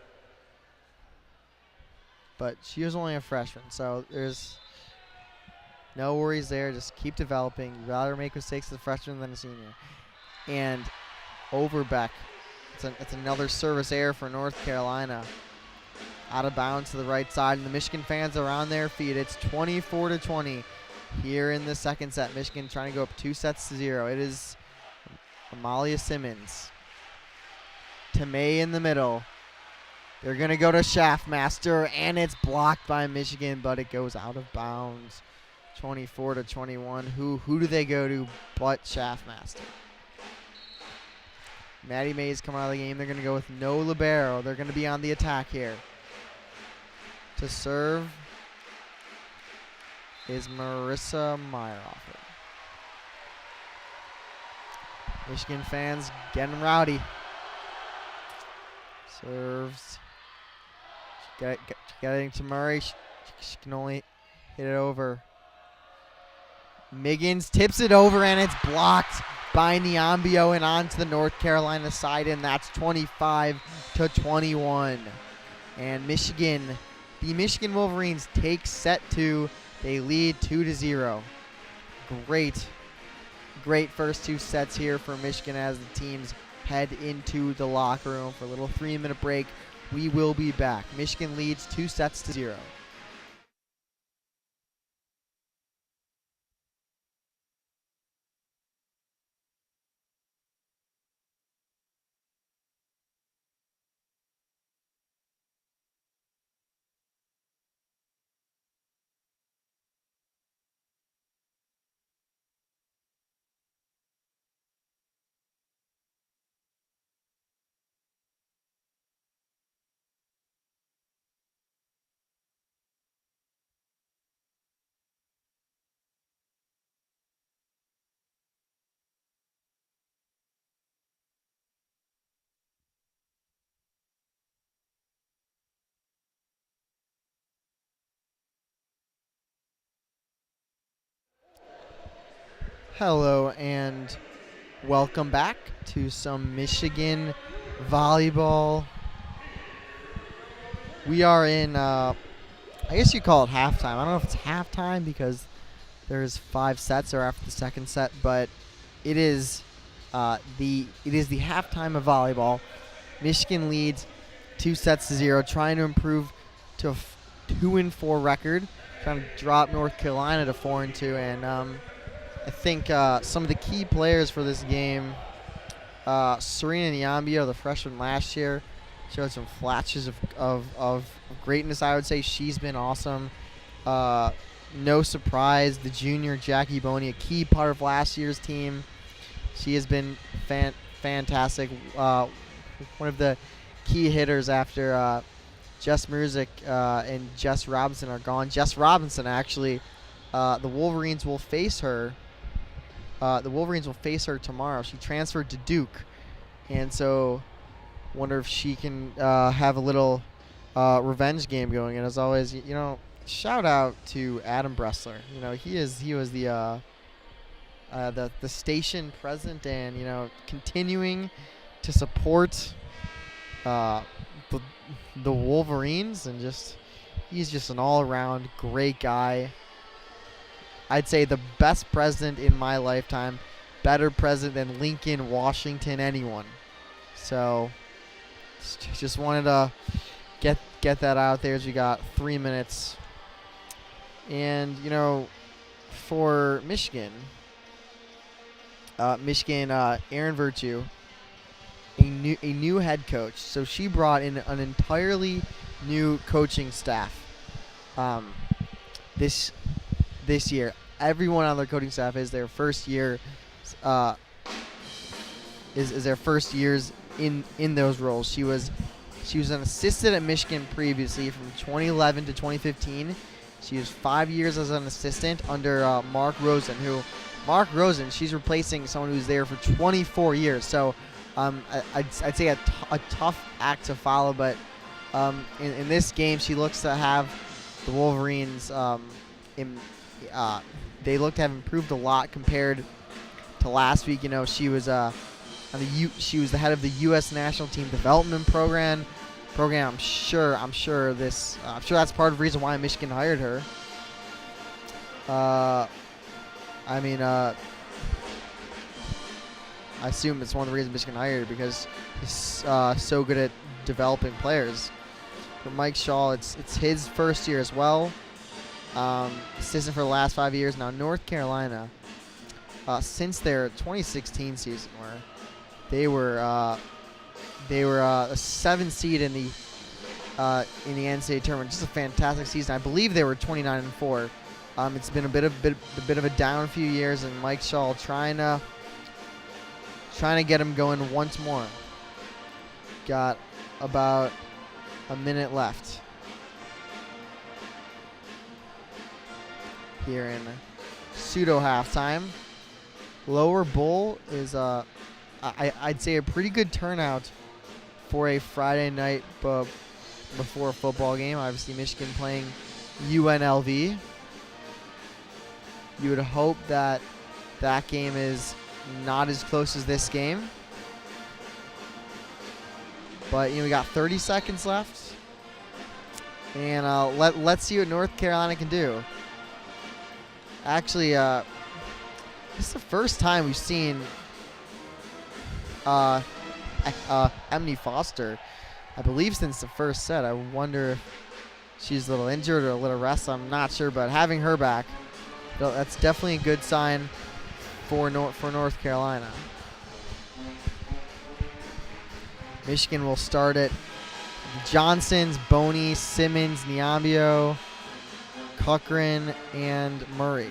But she was only a freshman, so there's no worries there. Just keep developing. You'd rather make mistakes as a freshman than a senior. And Overbeck. It's another service error for North Carolina. Out of bounds to the right side, and the Michigan fans are on their feet. It's 24-20 here in the second set. Michigan trying to go up 2-0. It is Amalia Simmons to May in the middle. They're going to go to Schaffmaster, and it's blocked by Michigan, but it goes out of bounds. 24-21. Who do they go to but Schaffmaster? Maddie May's coming out of the game. They're going to go with no libero. They're going to be on the attack here. To serve is Marissa Meyerhofer. Michigan fans getting rowdy. Serves. Getting to Murray. She can only hit it over. Miggins tips it over, and it's blocked by Niambio and onto the North Carolina side, and that's 25-21. And the Michigan Wolverines take set 2. They lead 2-0. Great first 2 sets here for Michigan as the teams head into the locker room for a little 3-minute break. We will be back. Michigan leads 2-0. Hello and welcome back to some Michigan volleyball. We are in, I guess you call it halftime. I don't know if it's halftime because there's 5 sets or after the second set, but it is the halftime of volleyball. Michigan leads 2-0, trying to improve to a 2-4 record, trying to drop North Carolina to 4-2, and I think some of the key players for this game, Serena Niambio, the freshman last year, showed some flashes of greatness, I would say. She's been awesome. No surprise, the junior Jackie Boney, a key part of last year's team. She has been fantastic. One of the key hitters after Jess Murzik and Jess Robinson are gone. Jess Robinson, actually, the Wolverines will face her. Tomorrow. She transferred to Duke, and so wonder if she can have a little revenge game going. And as always, shout out to Adam Bressler. He was the station president, and continuing to support the Wolverines, and he's just an all-around great guy. I'd say the best president in my lifetime, better president than Lincoln, Washington, anyone. So just wanted to get that out there as we got 3 minutes. And for Michigan, Erin Virtue, a new head coach. So she brought in an entirely new coaching staff. This year, everyone on their coaching staff is their first year, is their first years in those roles. She was an assistant at Michigan previously from 2011 to 2015. She was 5 years as an assistant under Mark Rosen. She's replacing someone who's there for 24 years. So I'd say a tough act to follow, but in this game, she looks to have the Wolverines they look to have improved a lot compared to last week. She was she was the head of the U.S. national team development program. I'm sure that's part of the reason why Michigan hired her. I assume it's one of the reasons Michigan hired her, because he's so good at developing players. For Mike Shaw, it's his first year as well. Assistant for the last 5 years. Now North Carolina, since their 2016 season, where they were a 7th seed in the NCAA tournament, just a fantastic season. I believe they were 29-4. It's been a bit of a down few years, and Mike Shaw trying to get him going once more. Got about a minute left here in pseudo halftime. Lower Bowl is I'd say a pretty good turnout for a Friday night before a football game. Obviously, Michigan playing UNLV. You would hope that game is not as close as this game. But we got 30 seconds left, and let's see what North Carolina can do. Actually, this is the first time we've seen Emily Foster, I believe, since the first set. I wonder if she's a little injured or a little rest. I'm not sure, but having her back, that's definitely a good sign for North Carolina. Michigan will start it. Johnsons, Boney, Simmons, Niambio, Cochran, and Murray.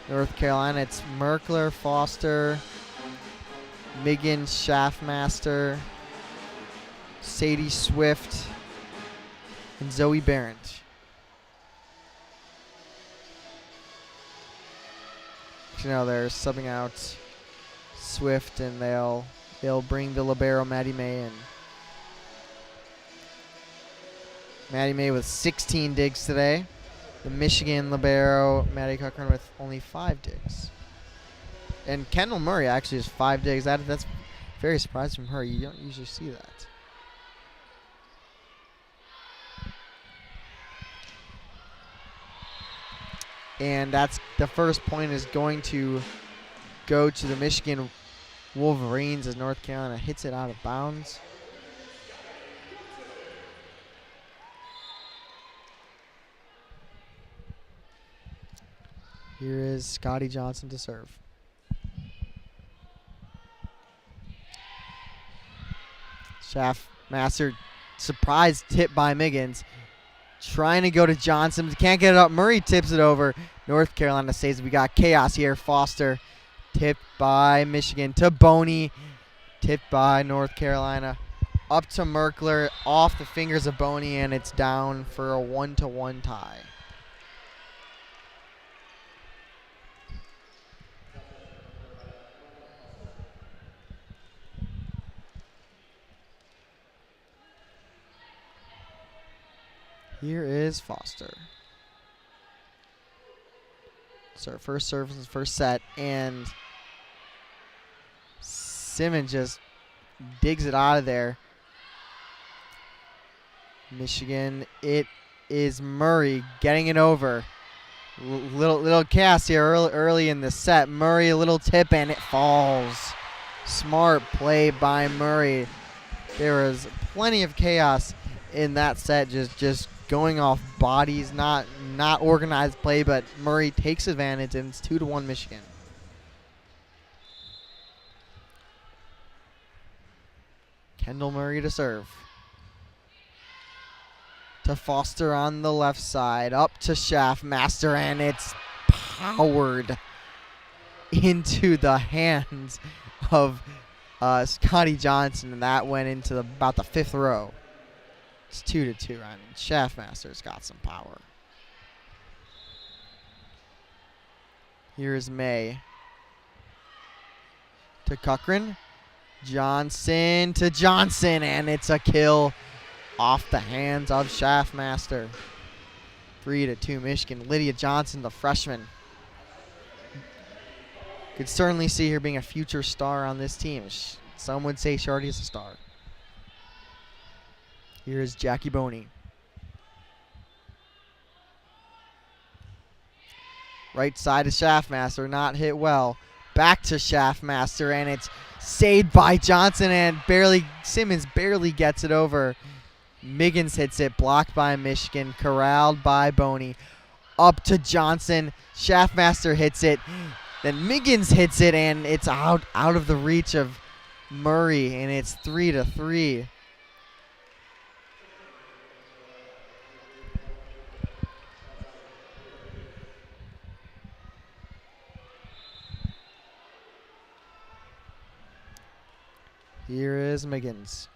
North Carolina, it's Merkler, Foster, Miggins, Schaffmaster, Sadie Swift, and Zoe Barrett. They're subbing out Swift, and they'll bring the libero Maddie May in. Maddie May with 16 digs today. the Michigan libero, Maddie Cochran, with only 5 digs. And Kendall Murray actually has 5 digs. That's very surprising from her. You don't usually see that. And that's the first point is going to go to the Michigan Wolverines as North Carolina hits it out of bounds. Here is Scotty Johnson to serve. Schaffmaster, surprise tip by Miggins. Trying to go to Johnson, can't get it up. Murray tips it over. North Carolina says we got chaos here. Foster, tipped by Michigan to Boney. Tipped by North Carolina. Up to Merkler, off the fingers of Boney, and it's down for a 1-1 tie. Here is Foster. So first service, first set, and Simmons just digs it out of there. Michigan, it is Murray getting it over. Little cast here early in the set. Murray, a little tip, and it falls. Smart play by Murray. There was plenty of chaos in that set, just going off bodies, not organized play, but Murray takes advantage, and it's 2-1 Michigan. Kendall Murray to serve. To Foster on the left side, up to Schaffmaster, and it's powered into the hands of Scotty Johnson, and that went into about the 5th row. It's 2-2. I mean, Schaffmaster's got some power. Here's May. To Cochran. Johnson to Johnson, and it's a kill off the hands of Schaffmaster. 3-2 Michigan. Lydia Johnson, the freshman. Could certainly see her being a future star on this team. Some would say she already is a star. Here's Jackie Boney. Right side to Schaffmaster, not hit well. Back to Schaffmaster, and it's saved by Johnson, and Simmons barely gets it over. Miggins hits it, blocked by Michigan, corralled by Boney. Up to Johnson, Schaffmaster hits it, then Miggins hits it, and it's out of the reach of Murray, and it's 3-3. Here is Miggins.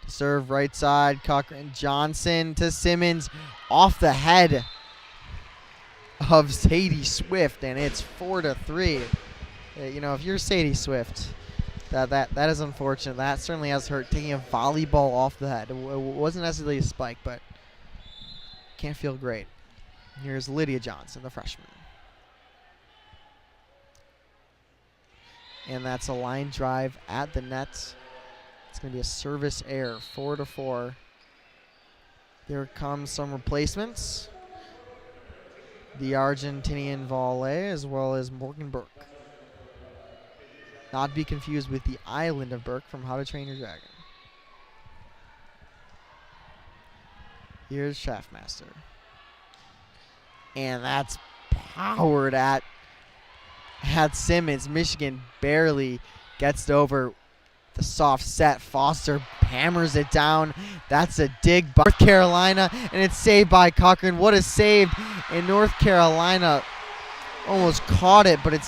To serve right side, Cochran. Johnson to Simmons. Off the head of Sadie Swift, and it's 4-3. You know, if you're Sadie Swift, that is unfortunate. That certainly has hurt, taking a volleyball off the head. It wasn't necessarily a spike, but can't feel great. Here's Lydia Johnson, the freshman. And that's a line drive at the net. It's going to be a service error, 4-4. There comes some replacements. The Argentinian Volley, as well as Morgan Burke. Not to be confused with the island of Burke from How to Train Your Dragon. Here's Schaffmaster. And that's powered at Simmons. Michigan barely gets it over the soft set. Foster hammers it down. That's a dig by North Carolina, and it's saved by Cochran. What a save. And North Carolina almost caught it, but it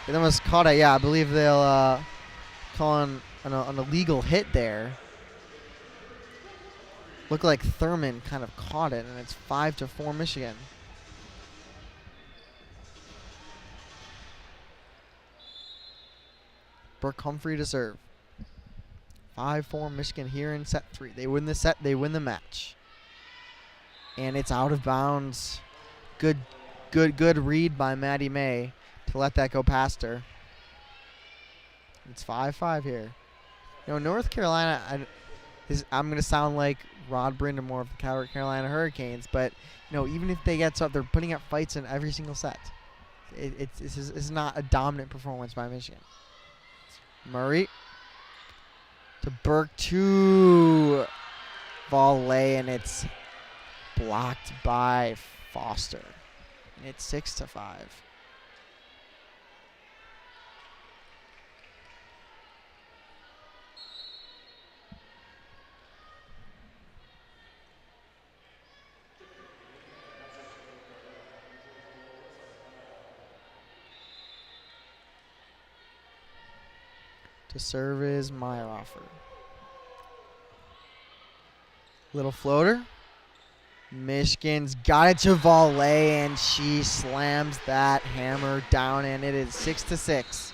almost caught it. Yeah, I believe they'll call an illegal hit there. Looked like Thurman kind of caught it, and it's 5-4 Michigan. Burke Humphrey to serve. 5-4 Michigan here in set 3. They win the set, they win the match. And it's out of bounds. Good read by Maddie May to let that go past her. It's 5-5 here. North Carolina, I'm going to sound like Rod Brindamore of the Carolina Hurricanes, but even if they get they're putting up fights in every single set. It's not a dominant performance by Michigan. Murray to Burke to volley, and it's blocked by Foster. And it's 6-5. To serve is Meyerhofer. Little floater. Michigan's got it to volley, and she slams that hammer down, and it is 6-6.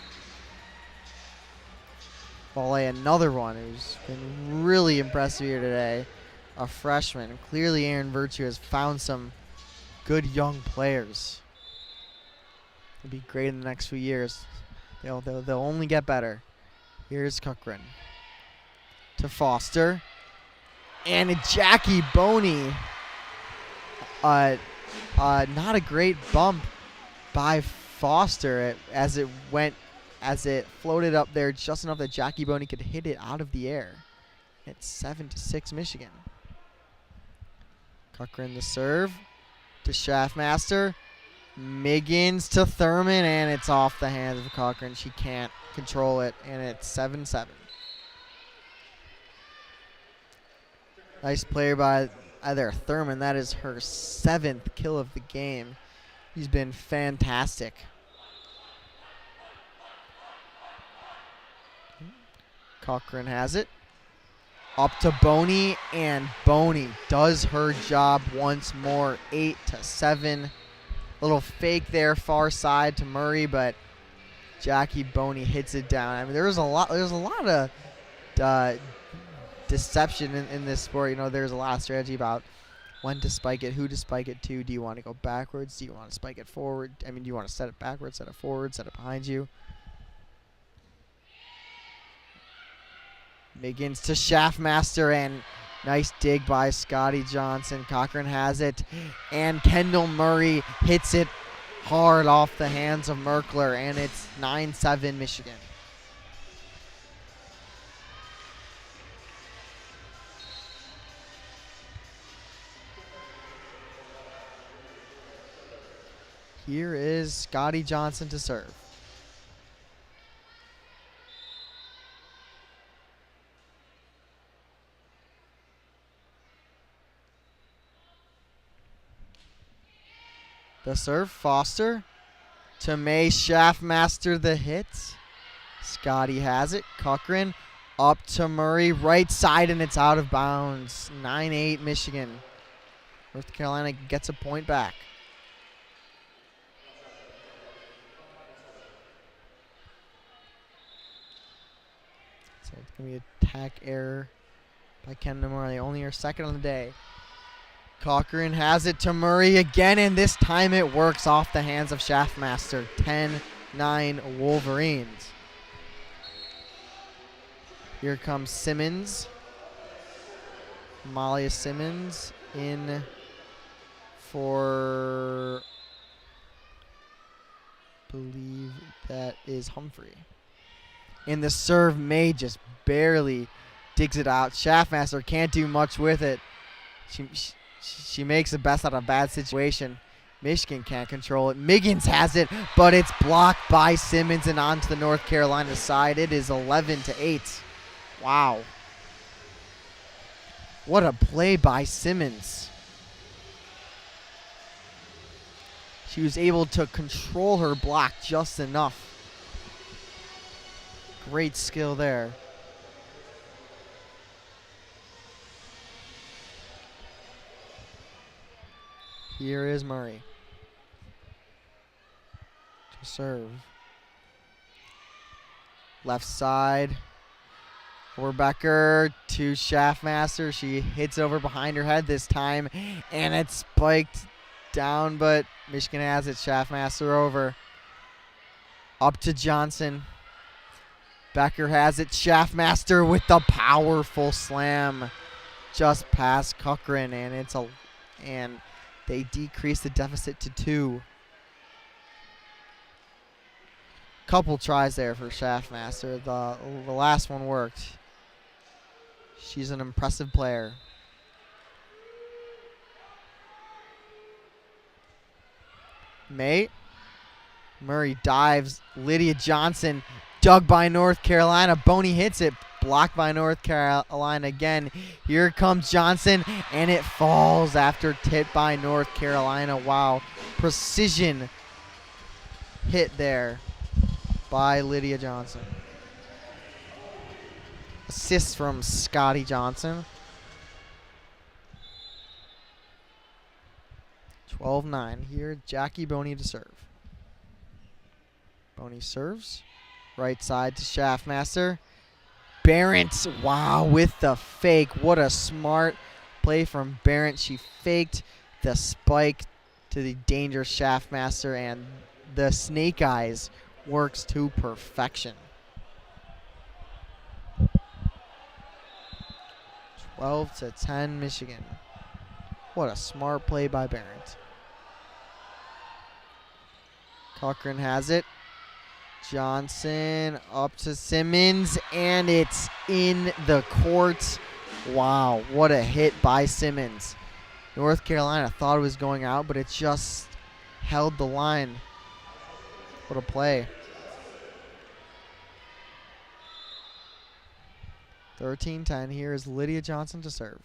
Volley, another one who's been really impressive here today. A freshman. Clearly Aaron Virtue has found some good young players. It'll be great in the next few years. They'll only get better. Here's Cochran to Foster. And Jackie Boney. Not a great bump by Foster as it floated up there just enough that Jackie Boney could hit it out of the air. It's 7-6 Michigan. Cochran to serve to Schaffmaster. Miggins to Thurman, and it's off the hands of Cochran. She can't control it, and it's 7-7. Nice player by either Thurman. That is her 7th kill of the game. He's been fantastic. Cochran has it. Up to Boney, and Boney does her job once more. 8-7. Little fake there, far side to Murray, but Jackie Boney hits it down. I mean, there's a lot of deception in this sport. There's a lot of strategy about when to spike it, who to spike it to. Do you want to go backwards? Do you want to spike it forward? I mean, do you want to set it backwards, set it forward, set it behind you? Miggins to Schaffmaster, and nice dig by Scotty Johnson. Cochran has it, and Kendall Murray hits it hard off the hands of Merkler, and it's 9-7 Michigan. Here is Scotty Johnson to serve. The serve, Foster to May Schaffmaster, the hit. Scotty has it. Cochran up to Murray, right side, and it's out of bounds. 9-8 Michigan. North Carolina gets a point back. So it's going to be a tack error by Kendall Murray. Only her second on the day. Cochran has it to Murray again, and this time it works off the hands of Schaffmaster. 10-9 Wolverines. Here comes Simmons. Malia Simmons in for, believe that is Humphrey. And the serve, May just barely digs it out. Schaffmaster can't do much with it. She makes the best out of a bad situation. Michigan can't control it. Miggins has it, but it's blocked by Simmons and onto the North Carolina side. It is 11-8. Wow. What a play by Simmons. She was able to control her block just enough. Great skill there. Here is Murray to serve. Left side. Becker to Schaffmaster. She hits over behind her head this time, and it's spiked down, but Michigan has it. Schaffmaster over. Up to Johnson. Becker has it. Schaffmaster with the powerful slam just past Cochran, and they decrease the deficit to 2. Couple tries there for Schaffmaster. The last one worked. She's an impressive player. Murray dives. Lydia Johnson dug by North Carolina. Boney hits it. Blocked by North Carolina again. Here comes Johnson, and it falls after tip by North Carolina. Wow. Precision hit there by Lydia Johnson. Assist from Scotty Johnson. 12-9. Here, Jackie Boney to serve. Boney serves. Right side to Schaffmaster. Barrett, wow, with the fake. What a smart play from Barrett. She faked the spike to the dangerous Schaffmaster, and the snake eyes works to perfection. 12-10 Michigan. What a smart play by Barrett. Cochran has it. Johnson up to Simmons, and it's in the court. Wow, what a hit by Simmons. North Carolina thought it was going out, but it just held the line. What a play. 13-10. Here is Lydia Johnson to serve.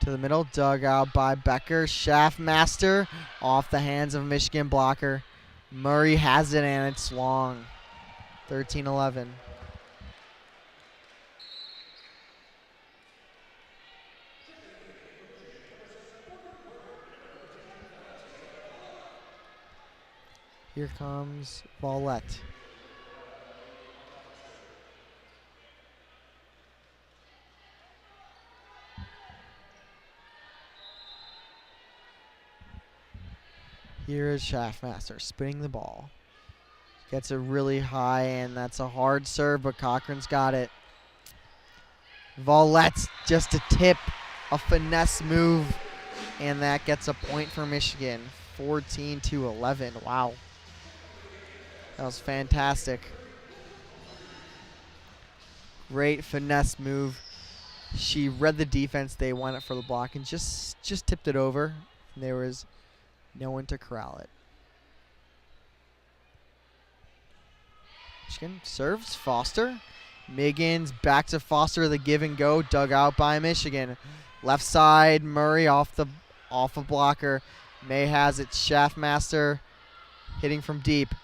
To the middle, dug out by Becker. Schaffmaster off the hands of a Michigan blocker. Murray has it, and it's long. 13-11. Here comes Volleyball. Here is Schaffmaster spinning the ball. Gets it really high, and that's a hard serve, but Cochran's got it. Vollett's just a tip, a finesse move, and that gets a point for Michigan. 14-11. Wow. That was fantastic. Great finesse move. She read the defense. They went it for the block and just tipped it over. And there was no one to corral it. Michigan serves. Foster. Miggins back to Foster. The give and go. Dug out by Michigan. Left side. Murray off a blocker. May has it. Schaffmaster hitting from deep.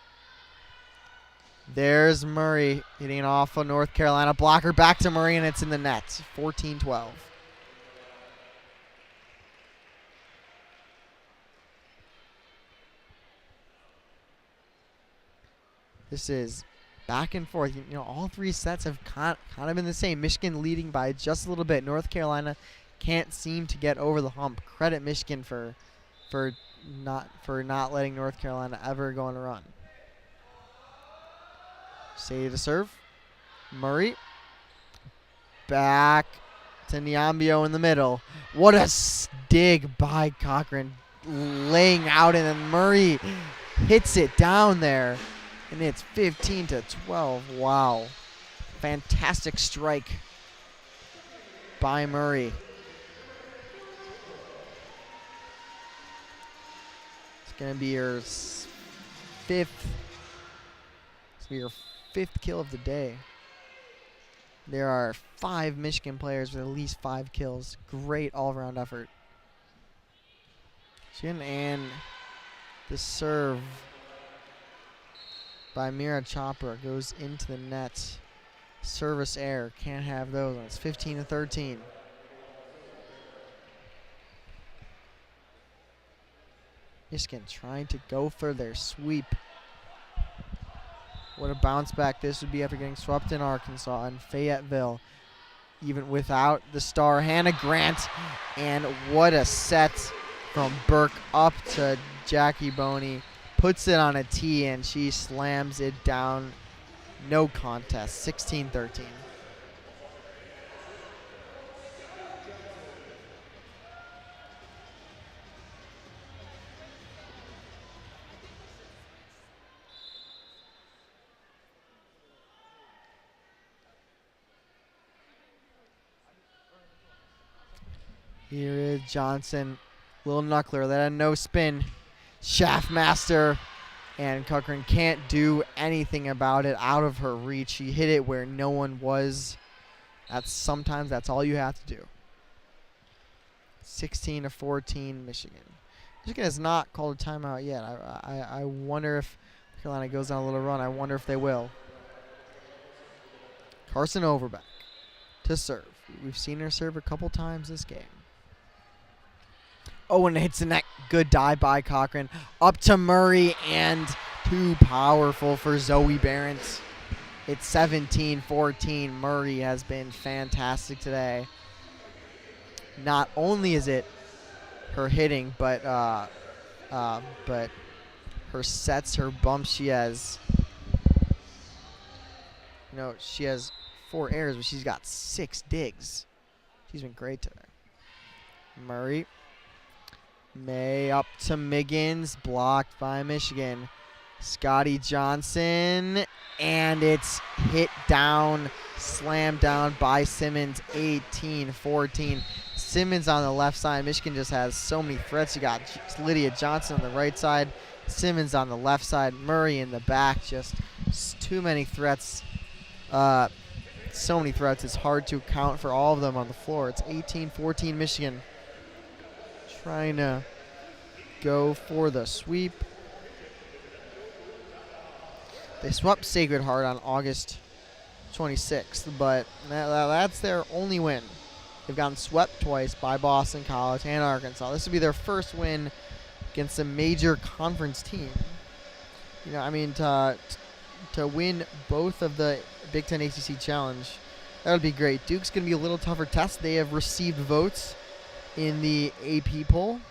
There's Murray hitting it off a North Carolina blocker. Back to Murray, and it's in the net. 14-12. This is back and forth. You know, all three sets have kind of been the same. Michigan leading by just a little bit. North Carolina can't seem to get over the hump. Credit Michigan for not letting North Carolina ever go on a run. Sadie to serve. Murray. Back to Niambio in the middle. What a dig by Cochran. Laying out, and then Murray hits it down there. And it's 15-12. Wow. Fantastic strike by Murray. It's going to be your fifth kill of the day. There are 5 Michigan players with at least 5 kills. Great all-around effort. And the serve by Mira Chopra goes into the net. Service error. Can't have those. It's 15-13. Michigan trying to go for their sweep. What a bounce back this would be after getting swept in Arkansas and Fayetteville. Even without the star Hannah Grant. And what a set from Burke up to Jackie Boney. Puts it on a tee and she slams it down. No contest, 16-13. Here is Johnson, little knuckler, that had no spin. Shaftmaster, and Cochran can't do anything about it, out of her reach. She hit it where no one was. Sometimes that's all you have to do. 16-14 Michigan. Michigan has not called a timeout yet. I wonder if Carolina goes on a little run. I wonder if they will. Carson Overbeck to serve. We've seen her serve a couple times this game. Oh, and it hits the net. Good dive by Cochran. Up to Murray, and too powerful for Zoe Barrett. It's 17-14. Murray has been fantastic today. Not only is it her hitting, but her sets, her bumps. She has, she has 4 errors, but she's got 6 digs. She's been great today. Murray. May up to Miggins, blocked by Michigan. Scotty Johnson, and it's hit down, slammed down by Simmons, 18-14. Simmons on the left side. Michigan just has so many threats. You got Lydia Johnson on the right side, Simmons on the left side, Murray in the back. Just too many threats. So many threats. It's hard to account for all of them on the floor. It's 18-14 Michigan. Trying to go for the sweep. They swept Sacred Heart on August 26th, but that's their only win. They've gotten swept twice by Boston College and Arkansas. This would be their first win against a major conference team. To win both of the Big Ten ACC Challenge, that would be great. Duke's going to be a little tougher test. They have received votes in the AP poll,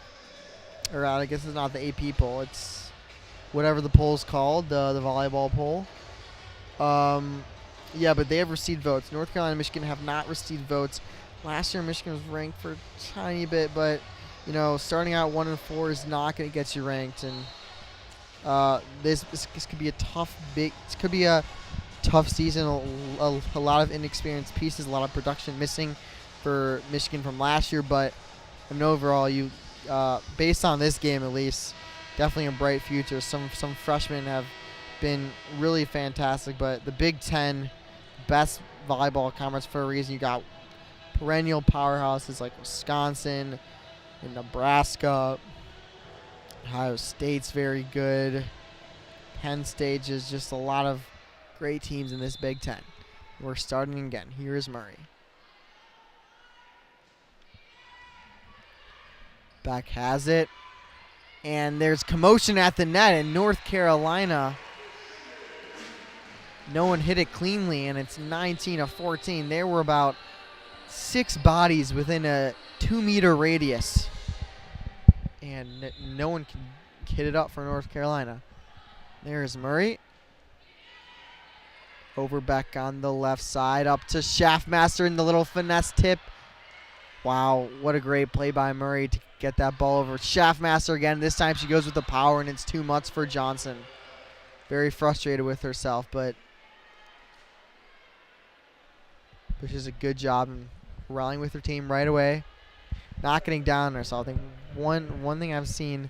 or I guess it's not the AP poll, it's whatever the poll's called, the volleyball poll. Yeah, but they have received votes. North Carolina and Michigan have not received votes. Last year Michigan was ranked for a tiny bit, but starting out 1-4 is not going to get you ranked, and this could be a tough season. A lot of inexperienced pieces, a lot of production missing for Michigan from last year, but overall, based on this game at least, definitely a bright future. Some freshmen have been really fantastic, but the Big Ten, best volleyball conference for a reason. You got perennial powerhouses like Wisconsin and Nebraska. Ohio State's very good. Penn State is just a lot of great teams in this Big Ten. We're starting again. Here is Murray. Beck has it, and there's commotion at the net in North Carolina. No one hit it cleanly, and it's 19-14. There were about 6 bodies within a 2-meter radius, and no one can hit it up for North Carolina. There's Murray. Overbeck on the left side, up to Shaftmaster in the little finesse tip. Wow, what a great play by Murray to get that ball over. Shaftmaster again. This time she goes with the power, and it's too much for Johnson. Very frustrated with herself, but she does a good job in rallying with her team right away. Not getting down on herself. I think one thing I've seen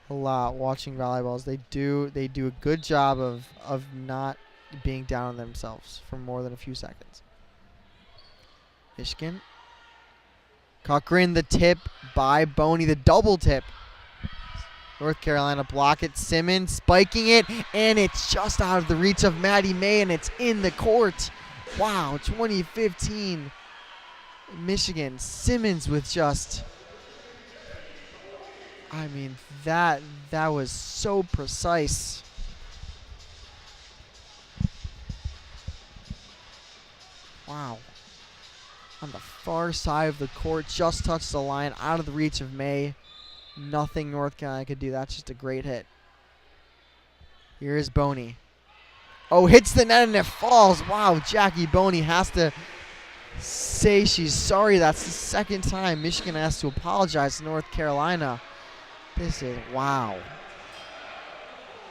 a lot watching volleyball is they do a good job of not being down on themselves for more than a few seconds. Michigan. Cochran, the tip by Boney, the double tip. North Carolina block it. Simmons spiking it, and it's just out of the reach of Maddie May, and it's in the court. Wow, 2015 Michigan. Simmons with just, that was so precise. Wow. On the far side of the court, just touched the line, out of the reach of May. Nothing North Carolina could do. That's just a great hit. Here is Boney. Oh, hits the net and it falls. Wow, Jackie Boney has to say she's sorry. That's the second time Michigan has to apologize to North Carolina. This is, wow.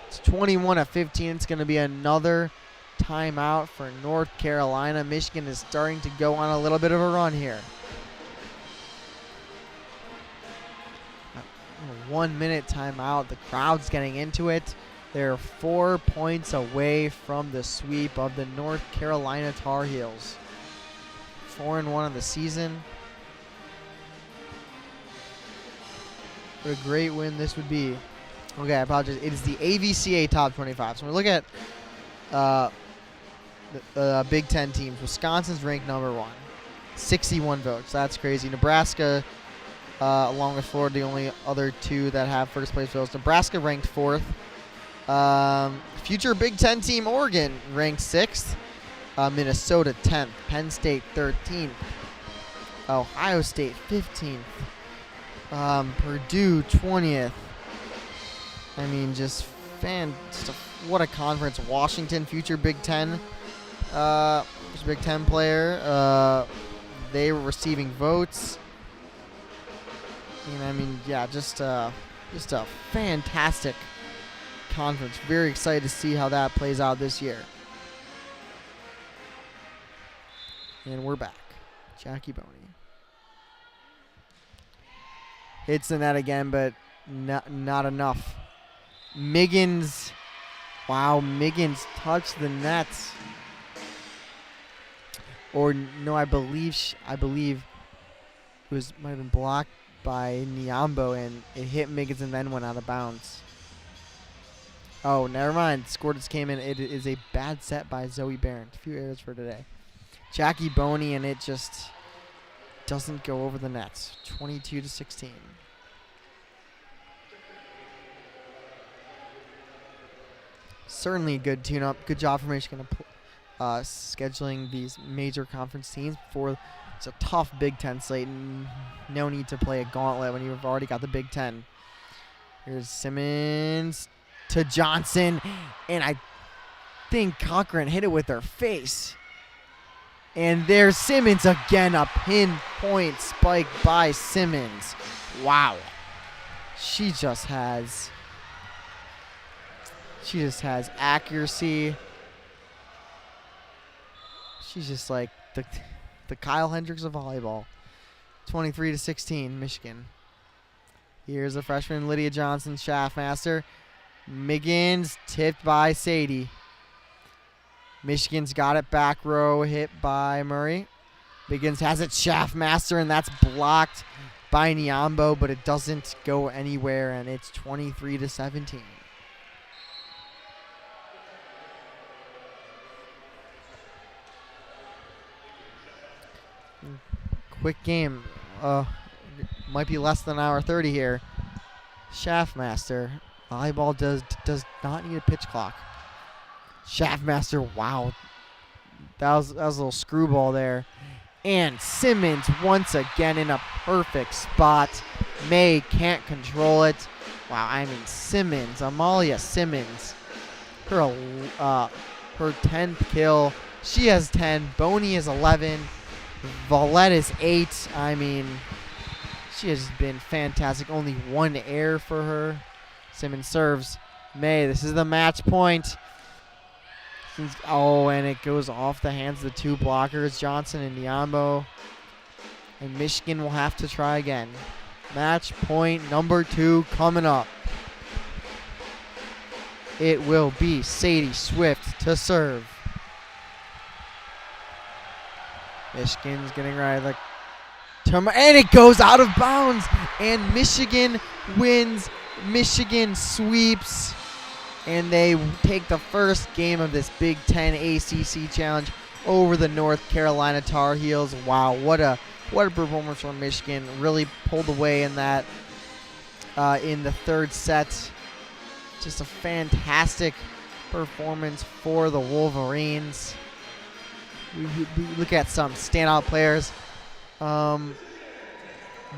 It's 21-15. It's going to be another timeout for North Carolina. Michigan is starting to go on a little bit of a run here. A 1 minute timeout. The crowd's getting into it. They're 4 points away from the sweep of the North Carolina Tar Heels. 4-1 on the season. What a great win this would be. Okay, I apologize. It is the AVCA Top 25. So when we look at the Big Ten teams, Wisconsin's ranked number 1. 61 votes. That's crazy. Nebraska, along with Florida, the only other two that have first place votes. Nebraska ranked 4th. Future Big Ten team Oregon ranked 6th. Minnesota 10th. Penn State 13th. Ohio State 15th. Purdue 20th. I mean, just what a conference. Washington, future Big Ten, Big Ten player. They were receiving votes. And I mean, yeah, just a fantastic conference. Very excited to see how that plays out this year. And we're back. Jackie Boney hits the net again, but not enough. Miggins. Wow, Miggins touched the net. Or no, I believe it might have been blocked by Niambo, and it hit Miggins and then went out of bounds. Oh, never mind. Score just came in. It is a bad set by Zoe Barron. A few errors for today. Jackie Boney, and it just doesn't go over the net. 22-16. Certainly a good tune-up. Good job for Michigan scheduling these major conference teams before it's a tough Big Ten slate. And no need to play a gauntlet when you've already got the Big Ten. Here's Simmons to Johnson, and I think Cochran hit it with her face. And there's Simmons again, a pinpoint spike by Simmons. Wow. She just has accuracy. She's just like the Kyle Hendricks of volleyball. 23-16, Michigan. Here's the freshman Lydia Johnson, Shaftmaster. Miggins tipped by Sadie. Michigan's got it back row, hit by Murray. Miggins has it, Shaftmaster, and that's blocked by Niambo, but it doesn't go anywhere, and it's 23-17. Quick game. Might be less than an hour 30 here. Shaftmaster. Volleyball does not need a pitch clock. Shaftmaster, wow. That was a little screwball there. And Simmons once again in a perfect spot. May can't control it. Wow, I mean Simmons, Amalia Simmons. Her 10th kill. She has 10. Boney is 11. Valette is 8. I mean, she has been fantastic. Only one error for her. Simmons serves. May, this is the match point. Oh, and it goes off the hands of the two blockers, Johnson and Niambo. And Michigan will have to try again. Match point number 2 coming up. It will be Sadie Swift to serve. Michigan's getting right. And it goes out of bounds. And Michigan wins. Michigan sweeps. And they take the first game of this Big Ten ACC Challenge over the North Carolina Tar Heels. Wow, what a performance from Michigan. Really pulled away in that in the third set. Just a fantastic performance for the Wolverines. we look at some standout players.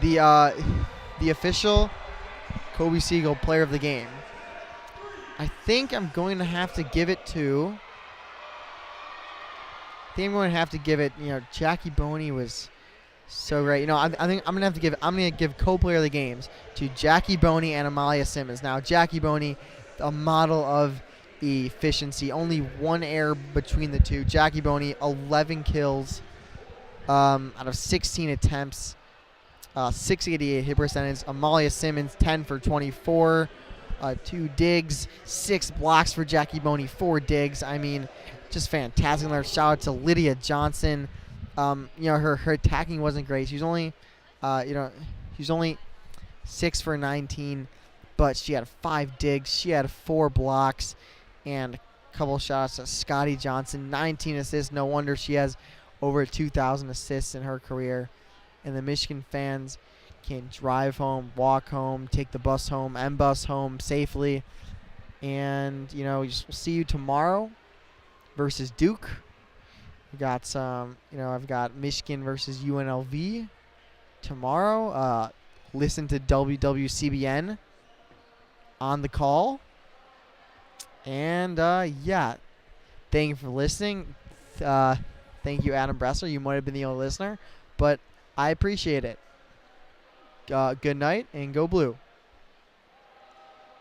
The official Kobe Siegel player of the game. I think I'm going to have to give it to. Jackie Boney was so great. I think I'm gonna give co-player of the games to Jackie Boney and Amalia Simmons. Now, Jackie Boney, a model of efficiency, only one error between the two. Jackie Boney, 11 kills out of 16 attempts, 688 hit percentage. Amalia Simmons, 10 for 24, 2 digs, 6 blocks for Jackie Boney, 4 digs. I mean, just fantastic. Another shout out to Lydia Johnson. Her attacking wasn't great. She was only, 6 for 19, but she had 5 digs. She had 4 blocks, and a couple shots to Scotty Johnson, 19 assists. No wonder she has over 2,000 assists in her career. And the Michigan fans can drive home, walk home, take the bus home, and bus home safely. And we'll see you tomorrow versus Duke. We got some, I've got Michigan versus UNLV tomorrow. Listen to WWCBN on the call. And thank you for listening. Thank you, Adam Bressler. You might have been the only listener, but I appreciate it. Good night and go blue.